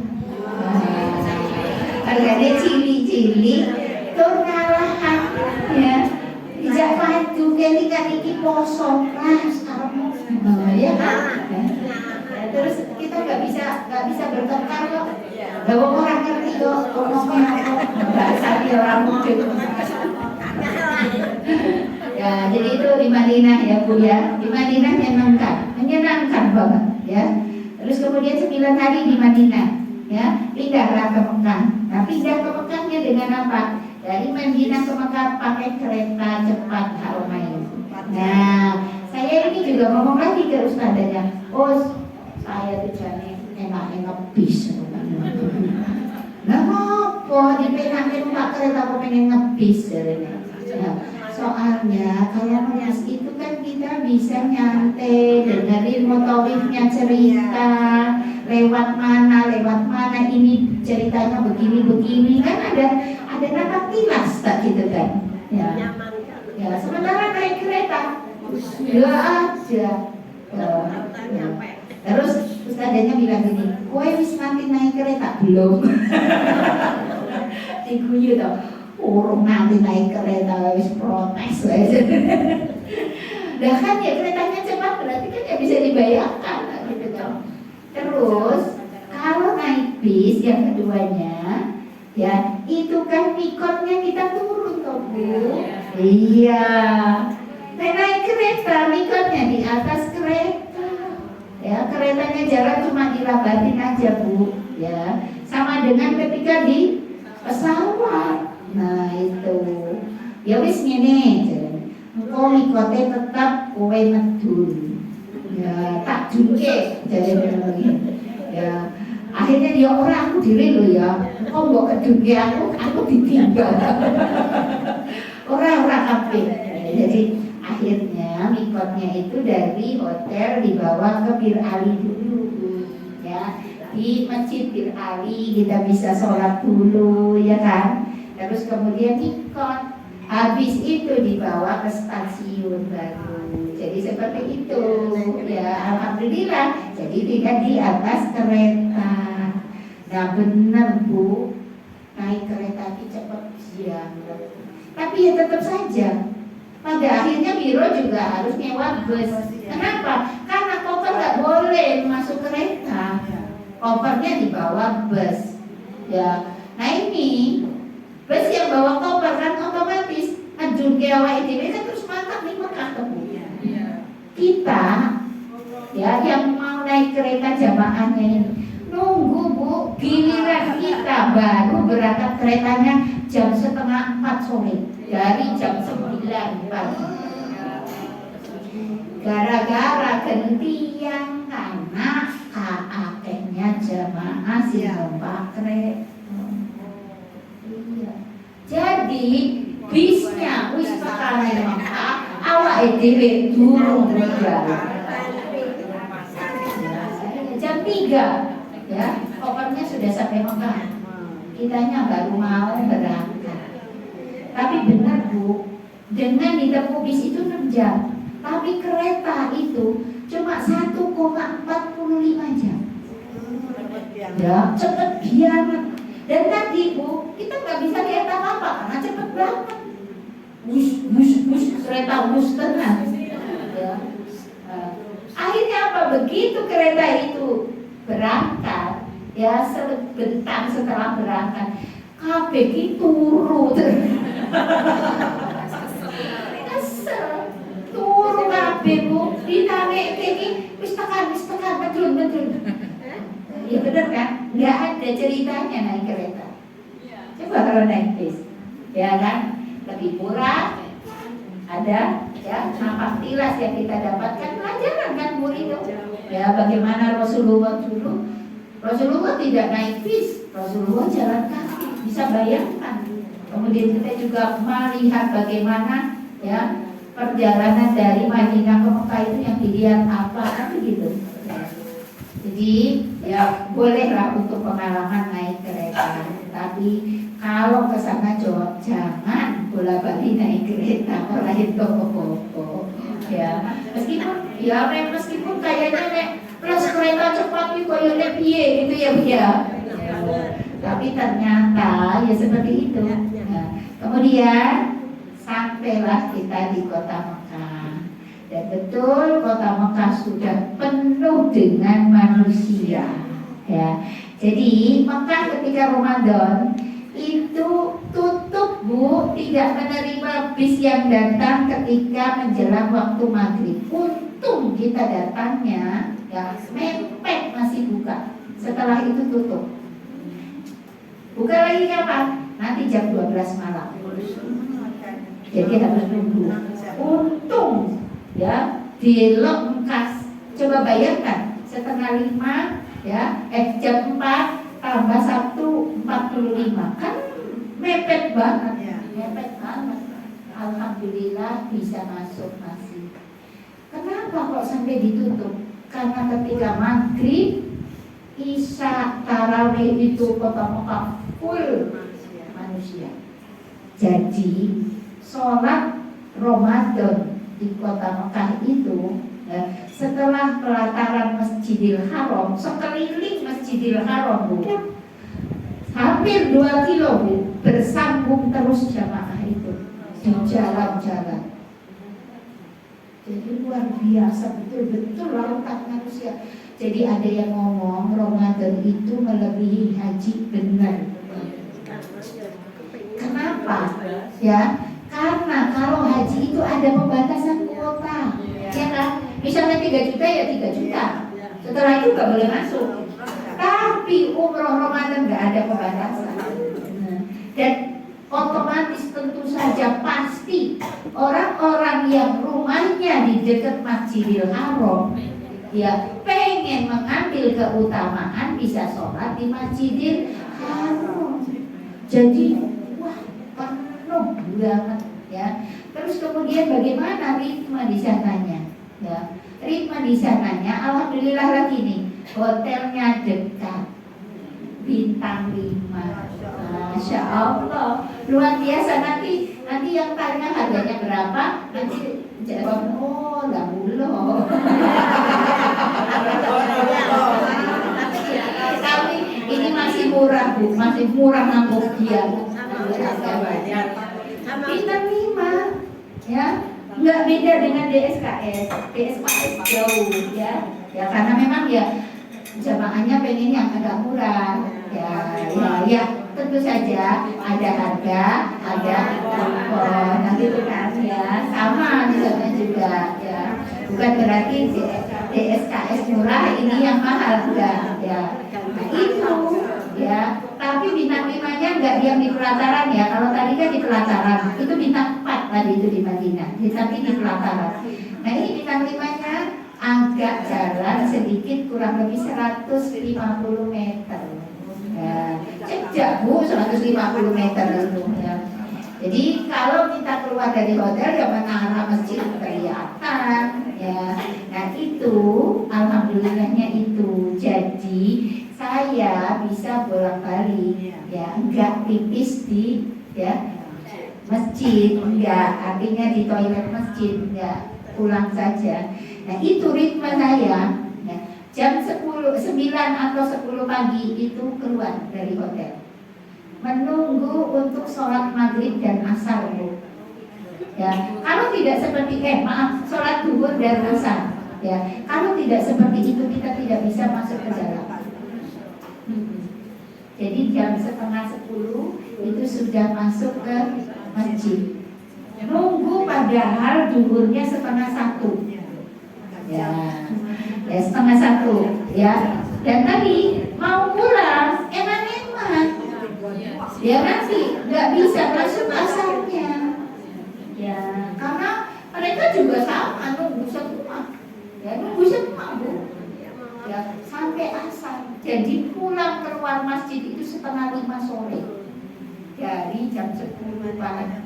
Speaker 1: Harganya cili-cili tur ngalahan ya. Dijak maju kelingan iki poso kelas ya kan. Terus kita nggak bisa bertengkar kok. Lah wong ora ngerti kok ngomongnya apa. Bahasa orang mudeng. Ya, jadi itu di Madinah ya Bu ya. Di Madinah menyenangkan banget ya. Terus kemudian 9 hari di Madinah, ya, pindahlah ke Mekah. Nah, pindah ke Mekahnya dengan apa? Dari Madinah ke Mekah pakai kereta cepat Haramain. Nah, saya ini juga ngomong lagi ke ustadznya, saya tuh enak bis. Nah, ngopo dipenakin Pak kereta aku pengen ngebis ya. Soalnya kalau ngebis itu kan kita kita bisa nyantai dengerin mutawifnya cerita lewat mana ini ceritanya begini kan ada napak tilas tak gitu kan ya. Ya sementara naik kereta ya aja terus ustadznya bilang gini, kowe wis nanti naik kereta belum? Diguyu tau, urung nanti naik kereta wis protes aja. Nah kan ya keretanya cepat berarti kan ya bisa dibayangkan gitu kan. Terus kalau naik bis yang keduanya ya itu kan mikotnya kita turun toh Bu. Iya. Naik kereta mikotnya di atas kereta. Ya keretanya jalan cuma dilambatin aja Bu. Ya sama dengan ketika di pesawat. Nah itu ya wis ngene engko mikote tetap kowe medun ya tak dunke jadi begini ya akhirnya dia orang aku diri lo ya kok mbok kedunke aku ditinggal orang apa jadi akhirnya mikotnya itu dari hotel dibawa ke Bir Ali dulu ya di Masjid Bir Ali kita bisa sholat dulu ya kan. Terus kemudian mikot, habis itu dibawa ke stasiun baru. Jadi seperti itu, ya alhamdulillah. Jadi tidak di atas kereta. Nah benar Bu, naik kereta itu cepat banget. Tapi ya tetap saja, pada akhirnya biro juga harus nyewa bus. Kenapa? Karena koper nggak boleh masuk kereta. Kopernya dibawa bus. Ya, nah ini bus yang bawa koper kan otomatis ngejun ke awak dhewe kan terus mantap nih Mekah Bu. Kita ya yang mau naik kereta jamaahnya ini nunggu Bu, giliran kita baru berangkat keretanya jam 3:30 sore dari jam 9 pagi. Gara-gara gentian karena akehnya jamaah sing numpak kereta. Jadi bisnya wis tekane Mekah, awake dhewe durung berjalan. Jam 3 ya, kopernya sudah sampai Mekah. Kitanya baru mau berangkat. Tapi benar Bu, dengan ditempuh bis itu 6 jam. Tapi kereta itu cuma 1,45 jam. Ya, cepet banget. Dan tadi Bu, kita nggak bisa lihat apa-apa karena cepet banget. Bus, kereta bus tenang. Ya. Akhirnya apa? Begitu kereta itu berangkat, ya sebentar setelah berangkat, kabeh iki turu. Kesel. Turu kabeh Bu, ditarik iki wis tekan betul. Ya benar kan? Nggak ada ceritanya naik kereta. Coba kalau naik bis, ya kan? Lebih murah, ada ya nampak tilas yang kita dapatkan pelajaran kan Bu itu. Ya bagaimana Rasulullah dulu? Rasulullah tidak naik bis, Rasulullah jalan kaki. Bisa bayangkan. Kemudian kita juga melihat bagaimana ya perjalanan dari Madinah ke Mekah itu yang dilihat apa kan begitu. Jadi ya bolehlah untuk pengalaman naik kereta, tapi kalau ke sana jangan bola-balik naik kereta, malah itu popo. Ya meskipun kayaknya plus kereta cepat itu koyo piye gitu ya Bu ya. Tapi ternyata ya seperti itu. Nah, kemudian sampailah kita di kota Mekah. Dan betul kota Mekah sudah penuh dengan manusia ya. Jadi Mekah ketika Ramadan itu tutup Bu, tidak menerima bis yang datang ketika menjelang waktu maghrib. Untung kita datangnya ya mepet masih buka. Setelah itu tutup. Buka lagi kapan? Nanti jam 12 malam. Jadi harus nunggu. Untung ya di Mekah. Coba bayangkan 4:30 ya jam 4 tambah 1:45 kan mepet banget. Alhamdulillah bisa masuk masih.
Speaker 3: Kenapa kok sampai ditutup? Karena ketika maghrib, isya, tarawih itu kota Mekah full manusia. Jadi sholat Ramadan di kota Mekah itu setelah pelataran Masjidil Haram, sekeliling Masjidil Haram Bu, hampir 2 kilo Bu, bersambung terus jamaah itu di jalan-jalan. Jadi luar biasa, betul-betul lautan manusia. Jadi ada yang ngomong Ramadan itu melebihi haji, benar. Kenapa? Ya, karena kalau haji itu ada pembatasan kuota, ya kan? Misalnya 3 juta ya 3 juta. Setelah itu nggak boleh masuk. Tapi umroh Ramadan nggak ada pembatasan. Dan otomatis tentu saja pasti orang-orang yang rumahnya di dekat Masjidil Haram ya pengen mengambil keutamaan bisa sholat di Masjidil Haram. Jadi wah penuh banget ya. Terus kemudian bagaimana ritme di sananya? Ya, ritme di sananya alhamdulillah lagi nih, hotelnya dekat, bintang 5. Masya Allah, luar biasa. Nanti yang tanya harganya berapa, nanti jawab oh lah bulo. Tapi ini masih murah Bu, masih murah nanggung dia. Bintang 5 ya, nggak beda dengan DSKS. DSKS jauh ya karena memang ya jamaahnya pengen yang agak murah ya tentu saja ada harga, ada kupon, nanti itu kan ya sama misalnya juga ya, bukan berarti DSKS murah ini yang mahal enggak ya. Nah itu ya, tapi bintang 5-nya enggak diam di pelataran ya. Kalau tadi kan di pelataran, itu bintang 4 tadi itu di Madinah, tapi di pelataran. Nah ini bintang 5-nya agak jalan sedikit, kurang lebih 150 meter. Ya, jejak Bu, 150 meter itu ya. Jadi kalau kita keluar dari hotel ya menara masjid kelihatan ya. Nah itu alhamdulillahnya itu. Jadi saya bisa bolak-balik ya, enggak pipis di ya masjid, enggak, artinya di toilet masjid, enggak, pulang saja. Nah itu ritme saya ya. Jam 9 atau 10 pagi itu keluar dari hotel, menunggu untuk sholat maghrib dan asar Bu. Ya, kalau tidak seperti sholat duhur dan asar ya, kalau tidak seperti itu kita tidak bisa masuk ke dalam. Jadi jam 9:30 itu sudah masuk ke masjid. Nunggu padahal duhurnya 12:30 ya 12:30 ya. Dan tadi mau pulang eman-eman ya, nanti nggak bisa masuk asarnya ya, karena mereka juga sama nunggu semua ya, nunggu semua Bu ya sampai asar. Jadi pulang keluar masjid itu 4:30 sore dari jam 10 pagi.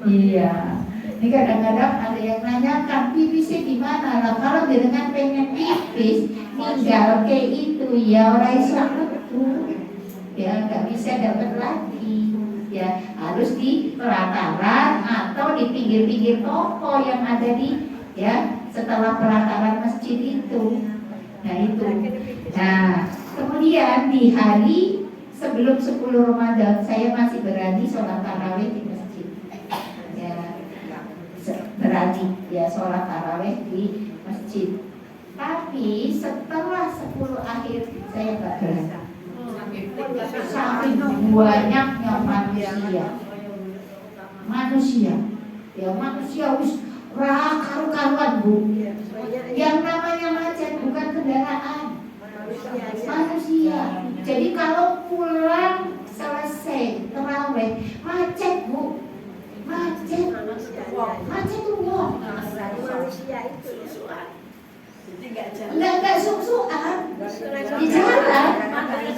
Speaker 3: Iya. Ini kadang-kadang ada yang nanyakan pipisnya di mana lah. Kalau dengan pengen pipis tinggal kayak itu ya orang Islam itu ya nggak bisa dapat lagi ya, harus di pelataran atau di pinggir-pinggir toko yang ada di ya setelah pelataran masjid itu. Nah itu. Nah kemudian di hari sebelum 10 Ramadan saya masih berani sholat tarawih di masjid ya, berani ya sholat tarawih di masjid. Tapi setelah 10 akhir saya nggak berani, saking banyaknya manusia wis karu-karuan Bu. Yang namanya macet bukan kendaraan, manusia. Jadi kalau pulang selesai tarawih macet Bu, macet tuh wong. Enggak suk-sukan di jalan,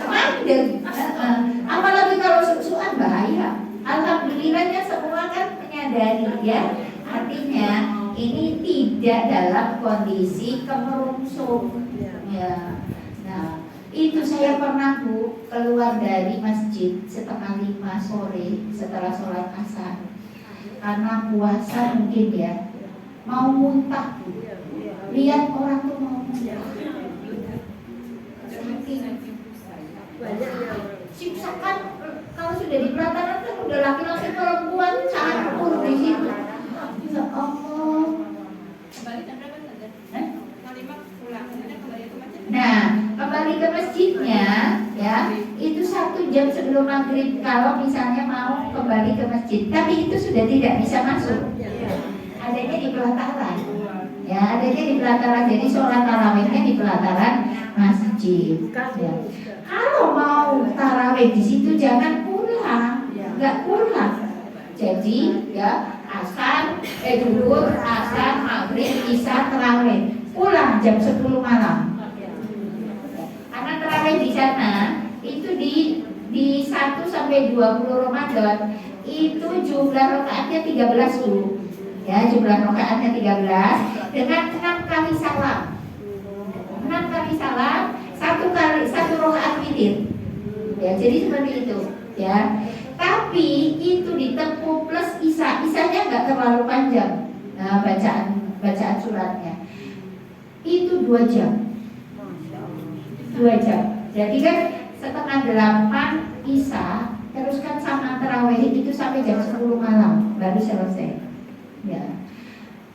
Speaker 3: mandek. Apalagi kalau suk-sukan bahaya. Alhamdulillahnya semua kan menyadari ya. Artinya ini tidak dalam kondisi kemerungsung. Ya. Nah, itu saya pernah Bu keluar dari masjid setengah 5 sore setelah sholat asar karena puasa mungkin ya, mau muntah Bu. Lihat orang tuh mau muntah. Siksakan kalau sudah di pelataran kan udah laki-laki perempuan campur di situ. Ya Allah. Nah, kembali ke masjidnya ya, itu 1 jam sebelum maghrib kalau misalnya mau kembali ke masjid, tapi itu sudah tidak bisa masuk. Adanya di pelataran. Ya, adanya di pelataran. Jadi sholat tarawihnya di pelataran masjid. Ya. Kalau mau tarawih di situ jangan pulang, nggak pulang. Jadi ya asar, duhur, asar, maghrib, isya, tarawih, pulang jam 10 malam. Karena tarawih di sana itu di 1 sampai 20 Ramadan itu jumlah rakaatnya 13 Bu. Ya, jumlah rakaatnya 13 dengan 6 kali salam. 6 kali salam, 1 rakaat witir. Ya, jadi seperti itu, ya. Tapi itu ditempuh plus isanya nggak terlalu panjang. Nah, bacaan suratnya itu 2 jam. 2 jam. Jadi kan setengah 8 isya, terus kan sama tarawih itu sampai jam 10 malam baru selesai. Ya.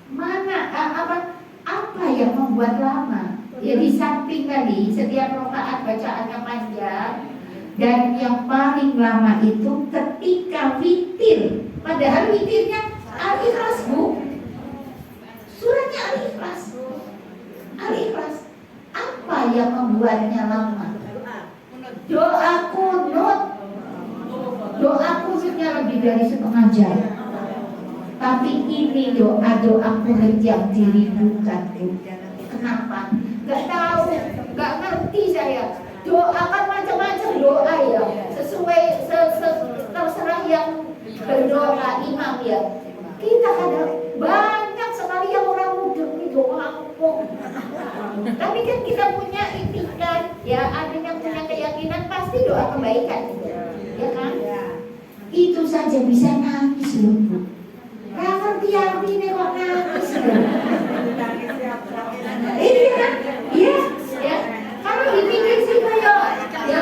Speaker 3: Mana apa yang membuat lama? Ya di samping tadi setiap rakaat bacaannya panjang dan yang paling lama itu ketika witir. Padahal witirnya Al-Ikhlas Bu. Suratnya Al-Ikhlas. Al-Ikhlas. Apa yang membuatnya lama? Doa kunut. Doa kunutnya lebih dari setengah jam. Tapi ini doa kunut yang dirindukan Bu. Kenapa? Gak tahu, gak ngerti saya. Doa kan macam-macam doa ya, sesuai terserah yang berdoa imam ya. Kita kadang banyak sekali yang orang muda ini doa apa. Tapi kan kita punya itikat ya, ada yang punya keyakinan pasti doa kebaikan, ya kan? Itu saja bisa nangis loh Bu. Ngerti artinya kok nangis loh. Iya, ya. Kalau dipikir sih kayak, ya,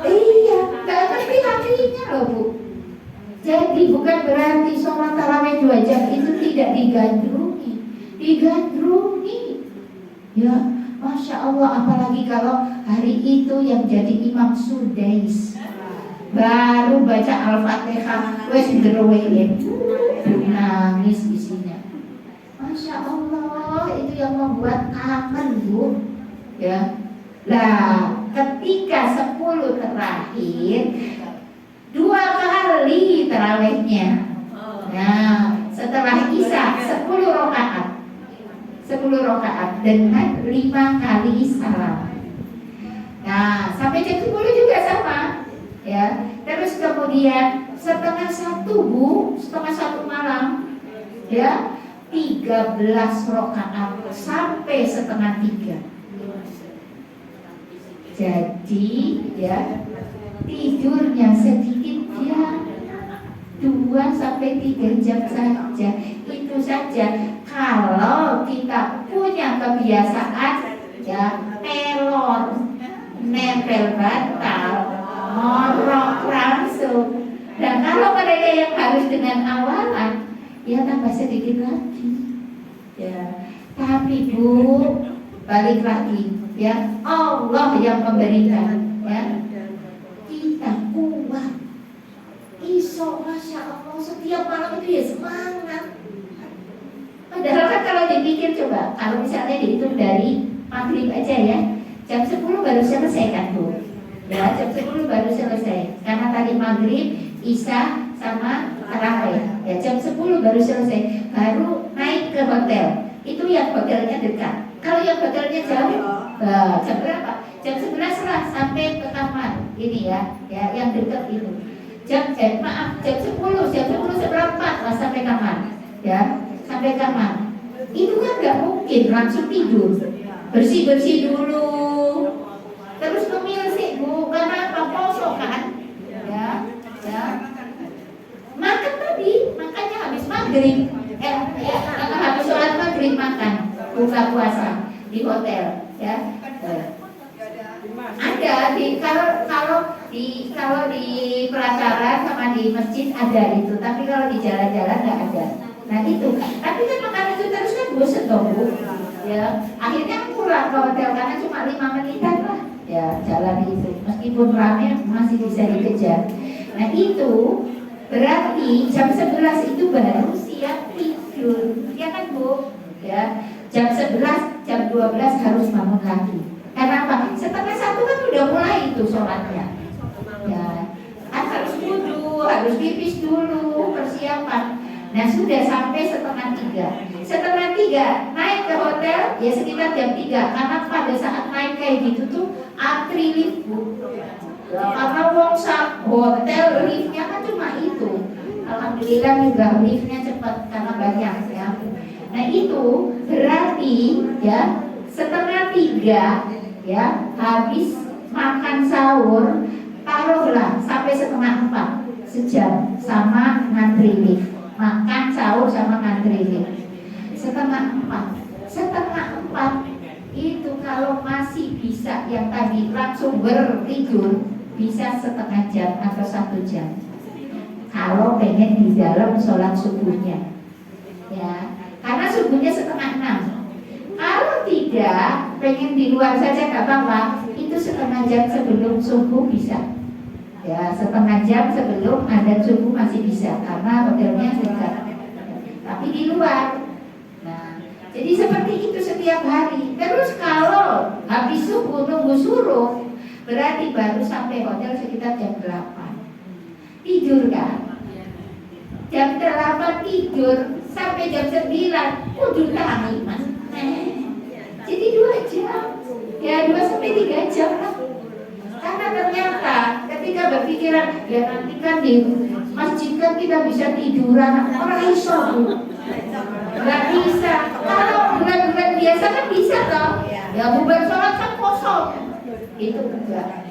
Speaker 3: iya, nggak ngerti artinya loh Bu. Jadi bukan berarti sholat tarawih 2 jam itu tidak digandrungi. Ya, masya Allah. Apalagi kalau hari itu yang jadi imam Sudais, baru baca Al-Fatihah, wes derwele, nangis isinya. Masya Allah, itu yang membuat kangen Bu. Ya, lah ketika 10 terakhir 2 kali tarawihnya. Nah, setelah isya 10 rakaat. 10 rakaat dengan 5 kali salam. Nah, sampai jam 10 juga sama. Ya, terus kemudian setengah 1 Bu, setengah 1 malam. Ya, 13 rakaat sampai setengah 3. Jadi ya tidurnya sedikit ya 2 sampai 3 jam saja. Itu saja. Kalau kita punya kebiasaan ya telor, nempel bantal, ngorok langsung. Dan kalau mereka yang harus dengan awalan, ya tambah sedikit lagi. Ya, tapi Bu, balik lagi, ya Allah yang memberikan, ya kita kuat. Iso, masya Allah, setiap malam itu ya semangat. Padahal kan kalau dipikir coba, kalau misalnya dihitung dari maghrib aja ya, jam 10 baru selesai kan Bu. Ya, jam 10 baru selesai. Karena tadi maghrib, isya sama tarawih. Ya, jam 10 baru selesai. Baru naik ke hotel. Itu yang hotelnya dekat. Kalau yang hotelnya jauh, jam berapa? Jam 11 lah sampai ke kamar. Ini ya yang dekat itu. Jam 10 seperempat lah sampai kamar. Ya, sampai kamar. Itu kan nggak mungkin langsung tidur. Bersih-bersih dulu. Terus ngemil sih Bu, karena apa? Kosong kan? Ya. Makan tadi, makanya habis maghrib. Karena habis sholat maghrib makan, buka puasa di hotel, ya. Ada kalau di pelataran sama di masjid ada itu, tapi kalau di jalan-jalan nggak ada. Nah itu, tapi kan makan itu terus kan bosan dong Bu. Ya, akhirnya pulang ke hotel karena cuma 5 menitan lah. Ya jalan itu, meskipun ramai masih bisa dikejar. Nah itu berarti jam 11 itu baru siap tidur, ya kan Bu? Ya, jam 11, jam 12 harus bangun lagi. Karena apa? Setengah 1 kan udah mulai itu sholatnya. Ya, kan harus wudu, harus pipis dulu, persiapan. Nah sudah sampai setengah 3. Setengah 3 naik ke hotel ya sekitar jam 3. Karena pada saat naik kayak gitu tuh antri lift Bu. Karena wong sak hotel liftnya kan cuma itu. Alhamdulillah juga liftnya cepat karena banyak ya. Nah itu berarti ya setengah 3 ya habis makan sahur, taruhlah sampai setengah 4 sejam sama ngantri lift. Makan sahur sama ngantri lift setengah 4 itu kalau masih bisa yang tadi langsung bertidur bisa setengah jam atau 1 jam kalau pengen di dalam sholat subuhnya ya, karena subuhnya setengah 6. Kalau tidak pengen di luar saja nggak apa-apa, itu setengah jam sebelum subuh bisa ya, setengah jam sebelum adzan subuh masih bisa karena hotelnya dekat, tapi di luar. Nah, jadi seperti itu setiap hari. Terus kalau habis subuh nunggu suruh, berarti baru sampai hotel sekitar jam 8. Tidur kan? Jam 8 tidur sampai jam 9 kudu lagi Mas. Jadi 2 jam. Ya 2 sampai 3 jam lah. Karena ternyata ketika berpikiran ya nanti kan di masjid kan kita bisa tiduran, orang iso Bu. Nggak bisa. Kalau bulan-bulan biasa kan bisa toh. Ya bubar sholat kan kosong. Itu enggak.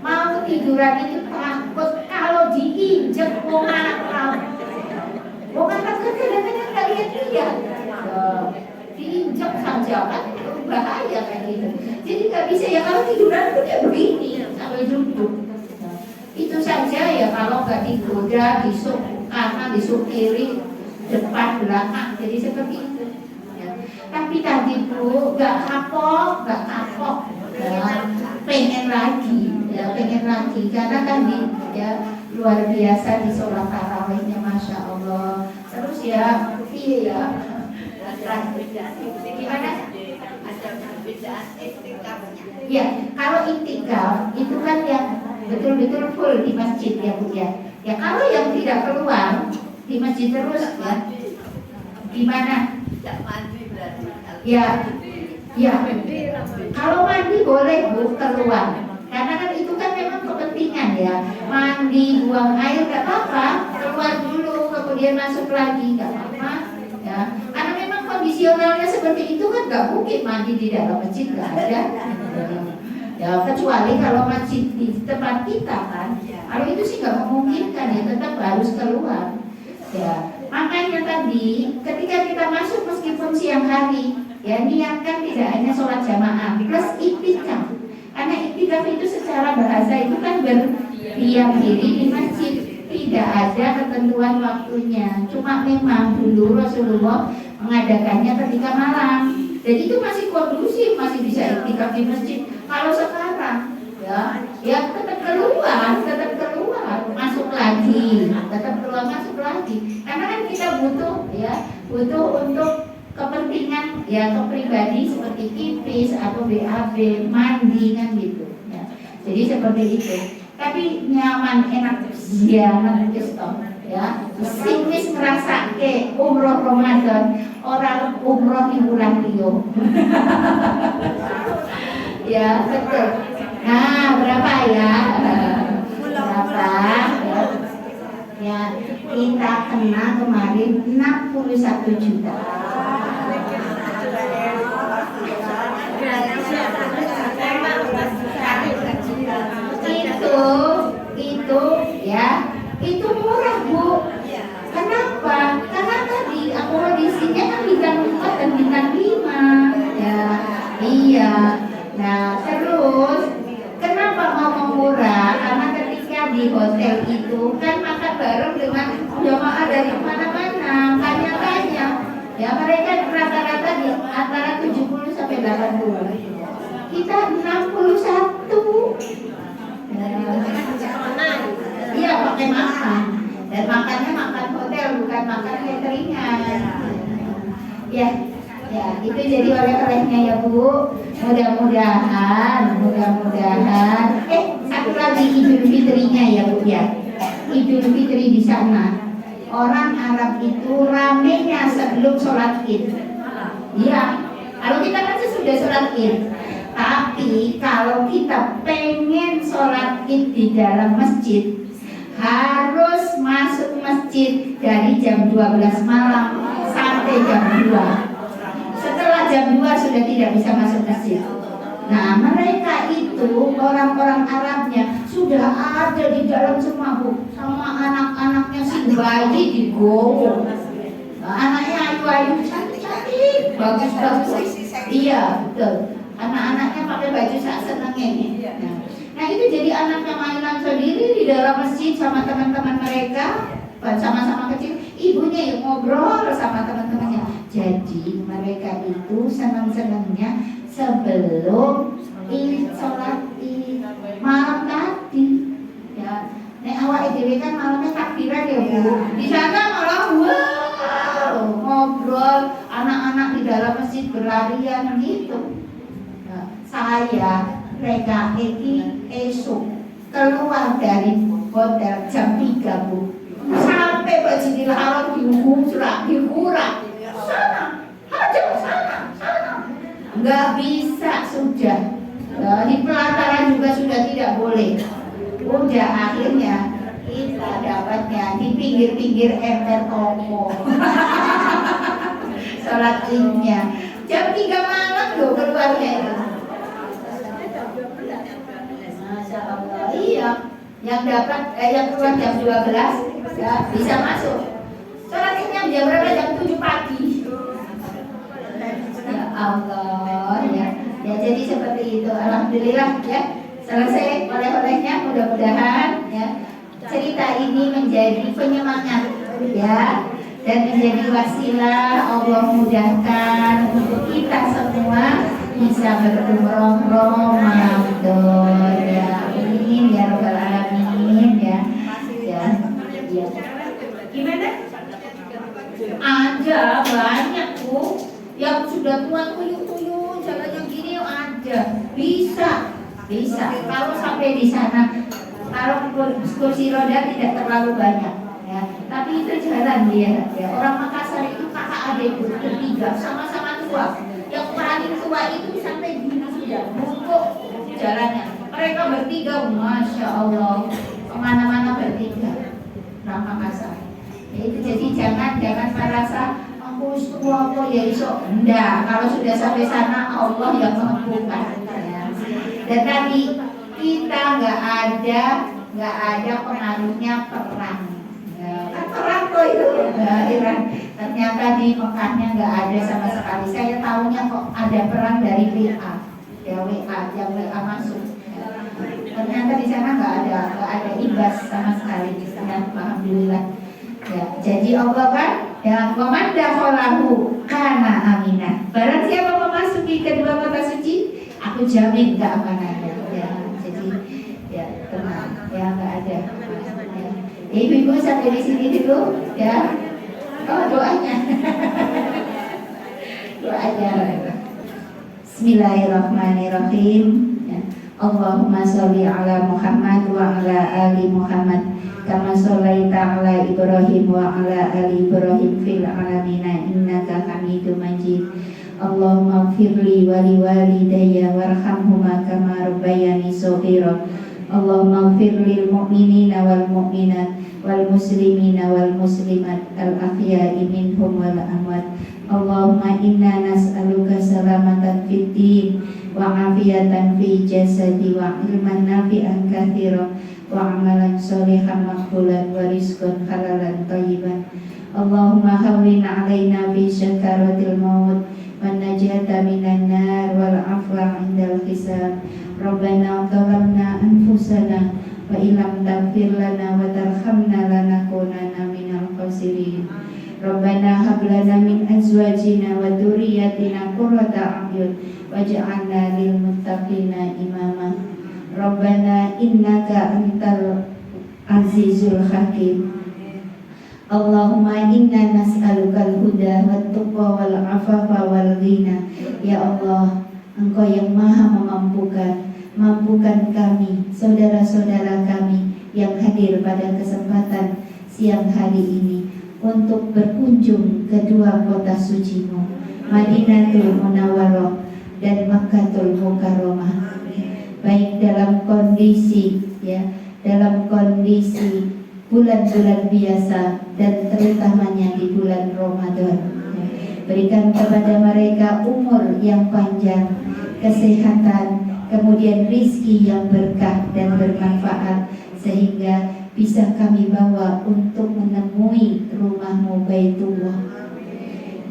Speaker 3: Mau tiduran itu takut kalau diinjek wong Arab. Wong Arab kan kadang-kadang nggak lihat-lihat. Diinjek saja kan bahaya kayak gitu. Jadi nggak bisa ya kalau tiduran tuh kayak begini sambil duduk. Itu saja ya kalau nggak digoda, disuk kanan, disuk kiri, depan belakang. Jadi seperti itu. Ya. Tapi tadi Bu nggak kapok. Ya, pengen lagi karena tadi ya luar biasa di sholat tarawihnya Masya Allah. Terus ya iya ya. Gimana? Ya, kalau iktikaf itu kan yang betul-betul full di masjid ya Bu ya. Ya kalau yang tidak keluar di masjid terus ya. Gimana? Ya. Kalau mandi boleh Bu keluar. Karena kan itu kan memang kepentingan ya. Mandi, buang air nggak apa-apa. Keluar dulu kemudian masuk lagi nggak apa-apa. Ya. Karena memang kondisionalnya seperti itu kan nggak mungkin mandi di dalam masjid, nggak ada. Ya kecuali kalau masjid di tempat kita kan. Kalau itu sih nggak memungkinkan ya, tetap harus keluar. Ya makanya tadi ketika kita masuk meskipun siang hari ya niatkan tidak hanya sholat jamaah plus iktikaf. Karena iktikaf itu secara bahasa itu kan berdiam diri di masjid, tidak ada ketentuan waktunya. Cuma memang dulu Rasulullah mengadakannya ketika malam. Jadi itu masih kondusif, masih bisa iktikaf di masjid. Kalau sekarang ya tetap keluar, masuk lagi, tetap keluar masuk lagi. Karena kan kita butuh untuk kepentingan ya kepribadi seperti pipis atau BAB, mandi kan gitu ya. Jadi seperti itu. Tapi nyaman enak ziarah Islam ya. Sing wis ngrasake umroh Ramadan, orang umroh di bulan Rio. Ya, betul. Nah, berapa ya? Berapa ya? Ya, kita kena kemarin 61 juta. Itu murah, Bu. Kenapa? Karena tadi akomodasinya kan bintang 4 dan bintang 5. Ya, iya. Nah, terus kenapa ngomong murah? Karena ketika di hotel itu kan makan bareng dengan jamaah dari mana-mana, banyak-banyak. Ya, mereka rata-rata di antara 70 sampai 80. Kita 61. Iya, pakai makan. Dan makannya makan hotel, bukan makan cateringan. Ya, ya, itu jadi oleh-olehnya ya Bu. Mudah-mudahan. Satu lagi Idul Fitrinya ya Bu ya. Idul Fitri di sana. Orang Arab itu ramenya sebelum sholat Id. Iya, kalau kita kan sudah sholat Id. Tapi kalau kita pengen sholat Id di dalam masjid, harus masuk masjid dari jam 12 malam sampai jam 2. Setelah jam 2 sudah tidak bisa masuk masjid. Nah, mereka itu orang-orang Arabnya sudah ada di dalam semua Bu, sama anak-anaknya si bayi digowo. Nah, anaknya ayu-ayu, cantik, bagus-bagus. Iya, betul. Anak-anaknya pakai baju sak senengnya nih. Nah, itu jadi anaknya mainan sendiri di dalam masjid sama teman-teman mereka, sama-sama kecil. Ibunya yang ngobrol sama teman-temannya. Jadi mereka itu senang-senangnya sebelum sholat Id malam tadi. Ya, nek awake dhewe kan malamnya takbiran ya Bu. Di sana malah wow, ngobrol, anak-anak di dalam masjid berlarian gitu. Saya mereka ini esok keluar dari hotel jam 3 Bu, sampai Masjidil Haram dikurak sana, nggak bisa sudah. Di pelataran juga sudah tidak boleh. Udah akhirnya kita dapatnya di pinggir-pinggir emper toko. Sholat Idnya jam 3 malam loh keluarnya itu. Masya Allah, iya. Yang keluar jam 12 ya, bisa masuk. Sholat Idnya jam berapa? Jam 7 pagi. Ya Allah, ya. Ya jadi seperti itu. Alhamdulillah ya. Selesai oleh-olehnya, mudah-mudahan ya cerita ini menjadi penyemangat ya, dan menjadi wasilah Allah mudahkan untuk kita semua bisa berumroh Ramadan ya. Amin ya rabbal alamin ya. Ya. Ya. Gimana? Ada banyak Bu yang sudah tua tuyul-tuyul jalannya gini ada. Bisa. Kalau sampai di sana, kalau kursi roda tidak terlalu banyak, ya. Tapi itu jalan dia. Ya. Orang Makassar itu kakak adik bertiga, sama-sama tua. Yang paling tua itu sampai gini sudah bungkuk jalannya. Mereka bertiga, masya Allah, kemana-mana bertiga. Orang Makassar. Ya, itu jadi jangan merasa aku tua kok ya iso. Enggak. Kalau sudah sampai sana, Allah yang menentukan. Dan tadi kita nggak ada pengaruhnya perang. Kan perang kok itu Iran. Ternyata di Mekahnya nggak ada sama sekali. Saya tahunya kok ada perang dari WA, yang WA masuk. Ternyata di sana nggak ada imbas sama sekali. Dan alhamdulillah. Ya, jadi Allah kan yang komandakholahu karena aminah. Barang siapa memasuki kedua kota suci, aku jamin gak akan ada ya. Jadi ya tenang ya, nggak ada ya. Ibu-ibu sampai di sini dulu ya. Oh doanya Bismillahirrahmanirrahim ya. Allahumma sholli ala Muhammad wa ala ali Muhammad kama shollaita ala Ibrahim wa ala ali Ibrahim fil alamina innaka hamidum majid. Allahumma gfirli wa liwalidayya warhamhuma kama rabbayani shaghira. Allahumma gfir lil mu'minina wal mu'minat wal muslimina wal muslimat al ahya'i minhum wal amwat. Allahumma inna nas'aluka salamatan fid din wa afiyatan fi jasadi wa ilman nafi'an katsiran
Speaker 1: وعملا صالحا مقبولا ورزقا حلالا طيبا اللهم هون علينا في سكرات الموت والنجاة من النار والعفو عند الحساب ربنا ظلمنا أنفسنا وإن لم تغفر لنا وترحمنا لنكونن من الخاسرين ربنا هب لنا من أزواجنا وذرياتنا قرة أعين واجعلنا للمتقين إماما ربنا إنك أنت العزيز الحكيم اللهم إنا نسألك الهدى والتقى والعفاف والغنى ya Allah, Engkau yang maha mampukan kami, saudara-saudara kami yang hadir pada kesempatan siang hari ini untuk berkunjung ke dua kota suci-Mu, Madinatul Munawwarah dan Makkatul Mukarramah, baik dalam kondisi bulan-bulan biasa dan terutamanya di bulan Ramadan. Berikan kepada mereka umur yang panjang, kesehatan, kemudian rizki yang berkah dan bermanfaat, sehingga bisa kami bawa untuk menemui rumah-Mu Baitullah.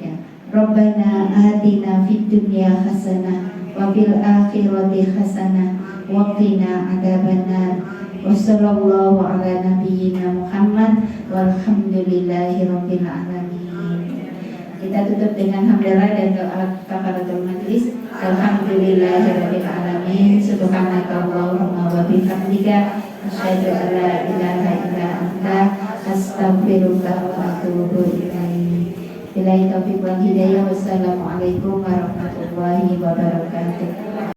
Speaker 1: Ya. Rabbana atina fid dunya hasanah wa fil akhirati hasanah wa qina adzabannar. Wassallallahu ala nabiyyina Muhammad walhamdulillahi rabbil alamin. Kita tutup dengan hamdalah dan doa kafaratul majlis. Alhamdulillahi rabbil alamin. Subhanakallahumma wa bihamdika asyhadu an la ilaha illa anta astaghfiruka wa atubu ilaik. Billahi taufiq wal hidayah. Wassalamualaikum warahmatullahi wabarakatuh.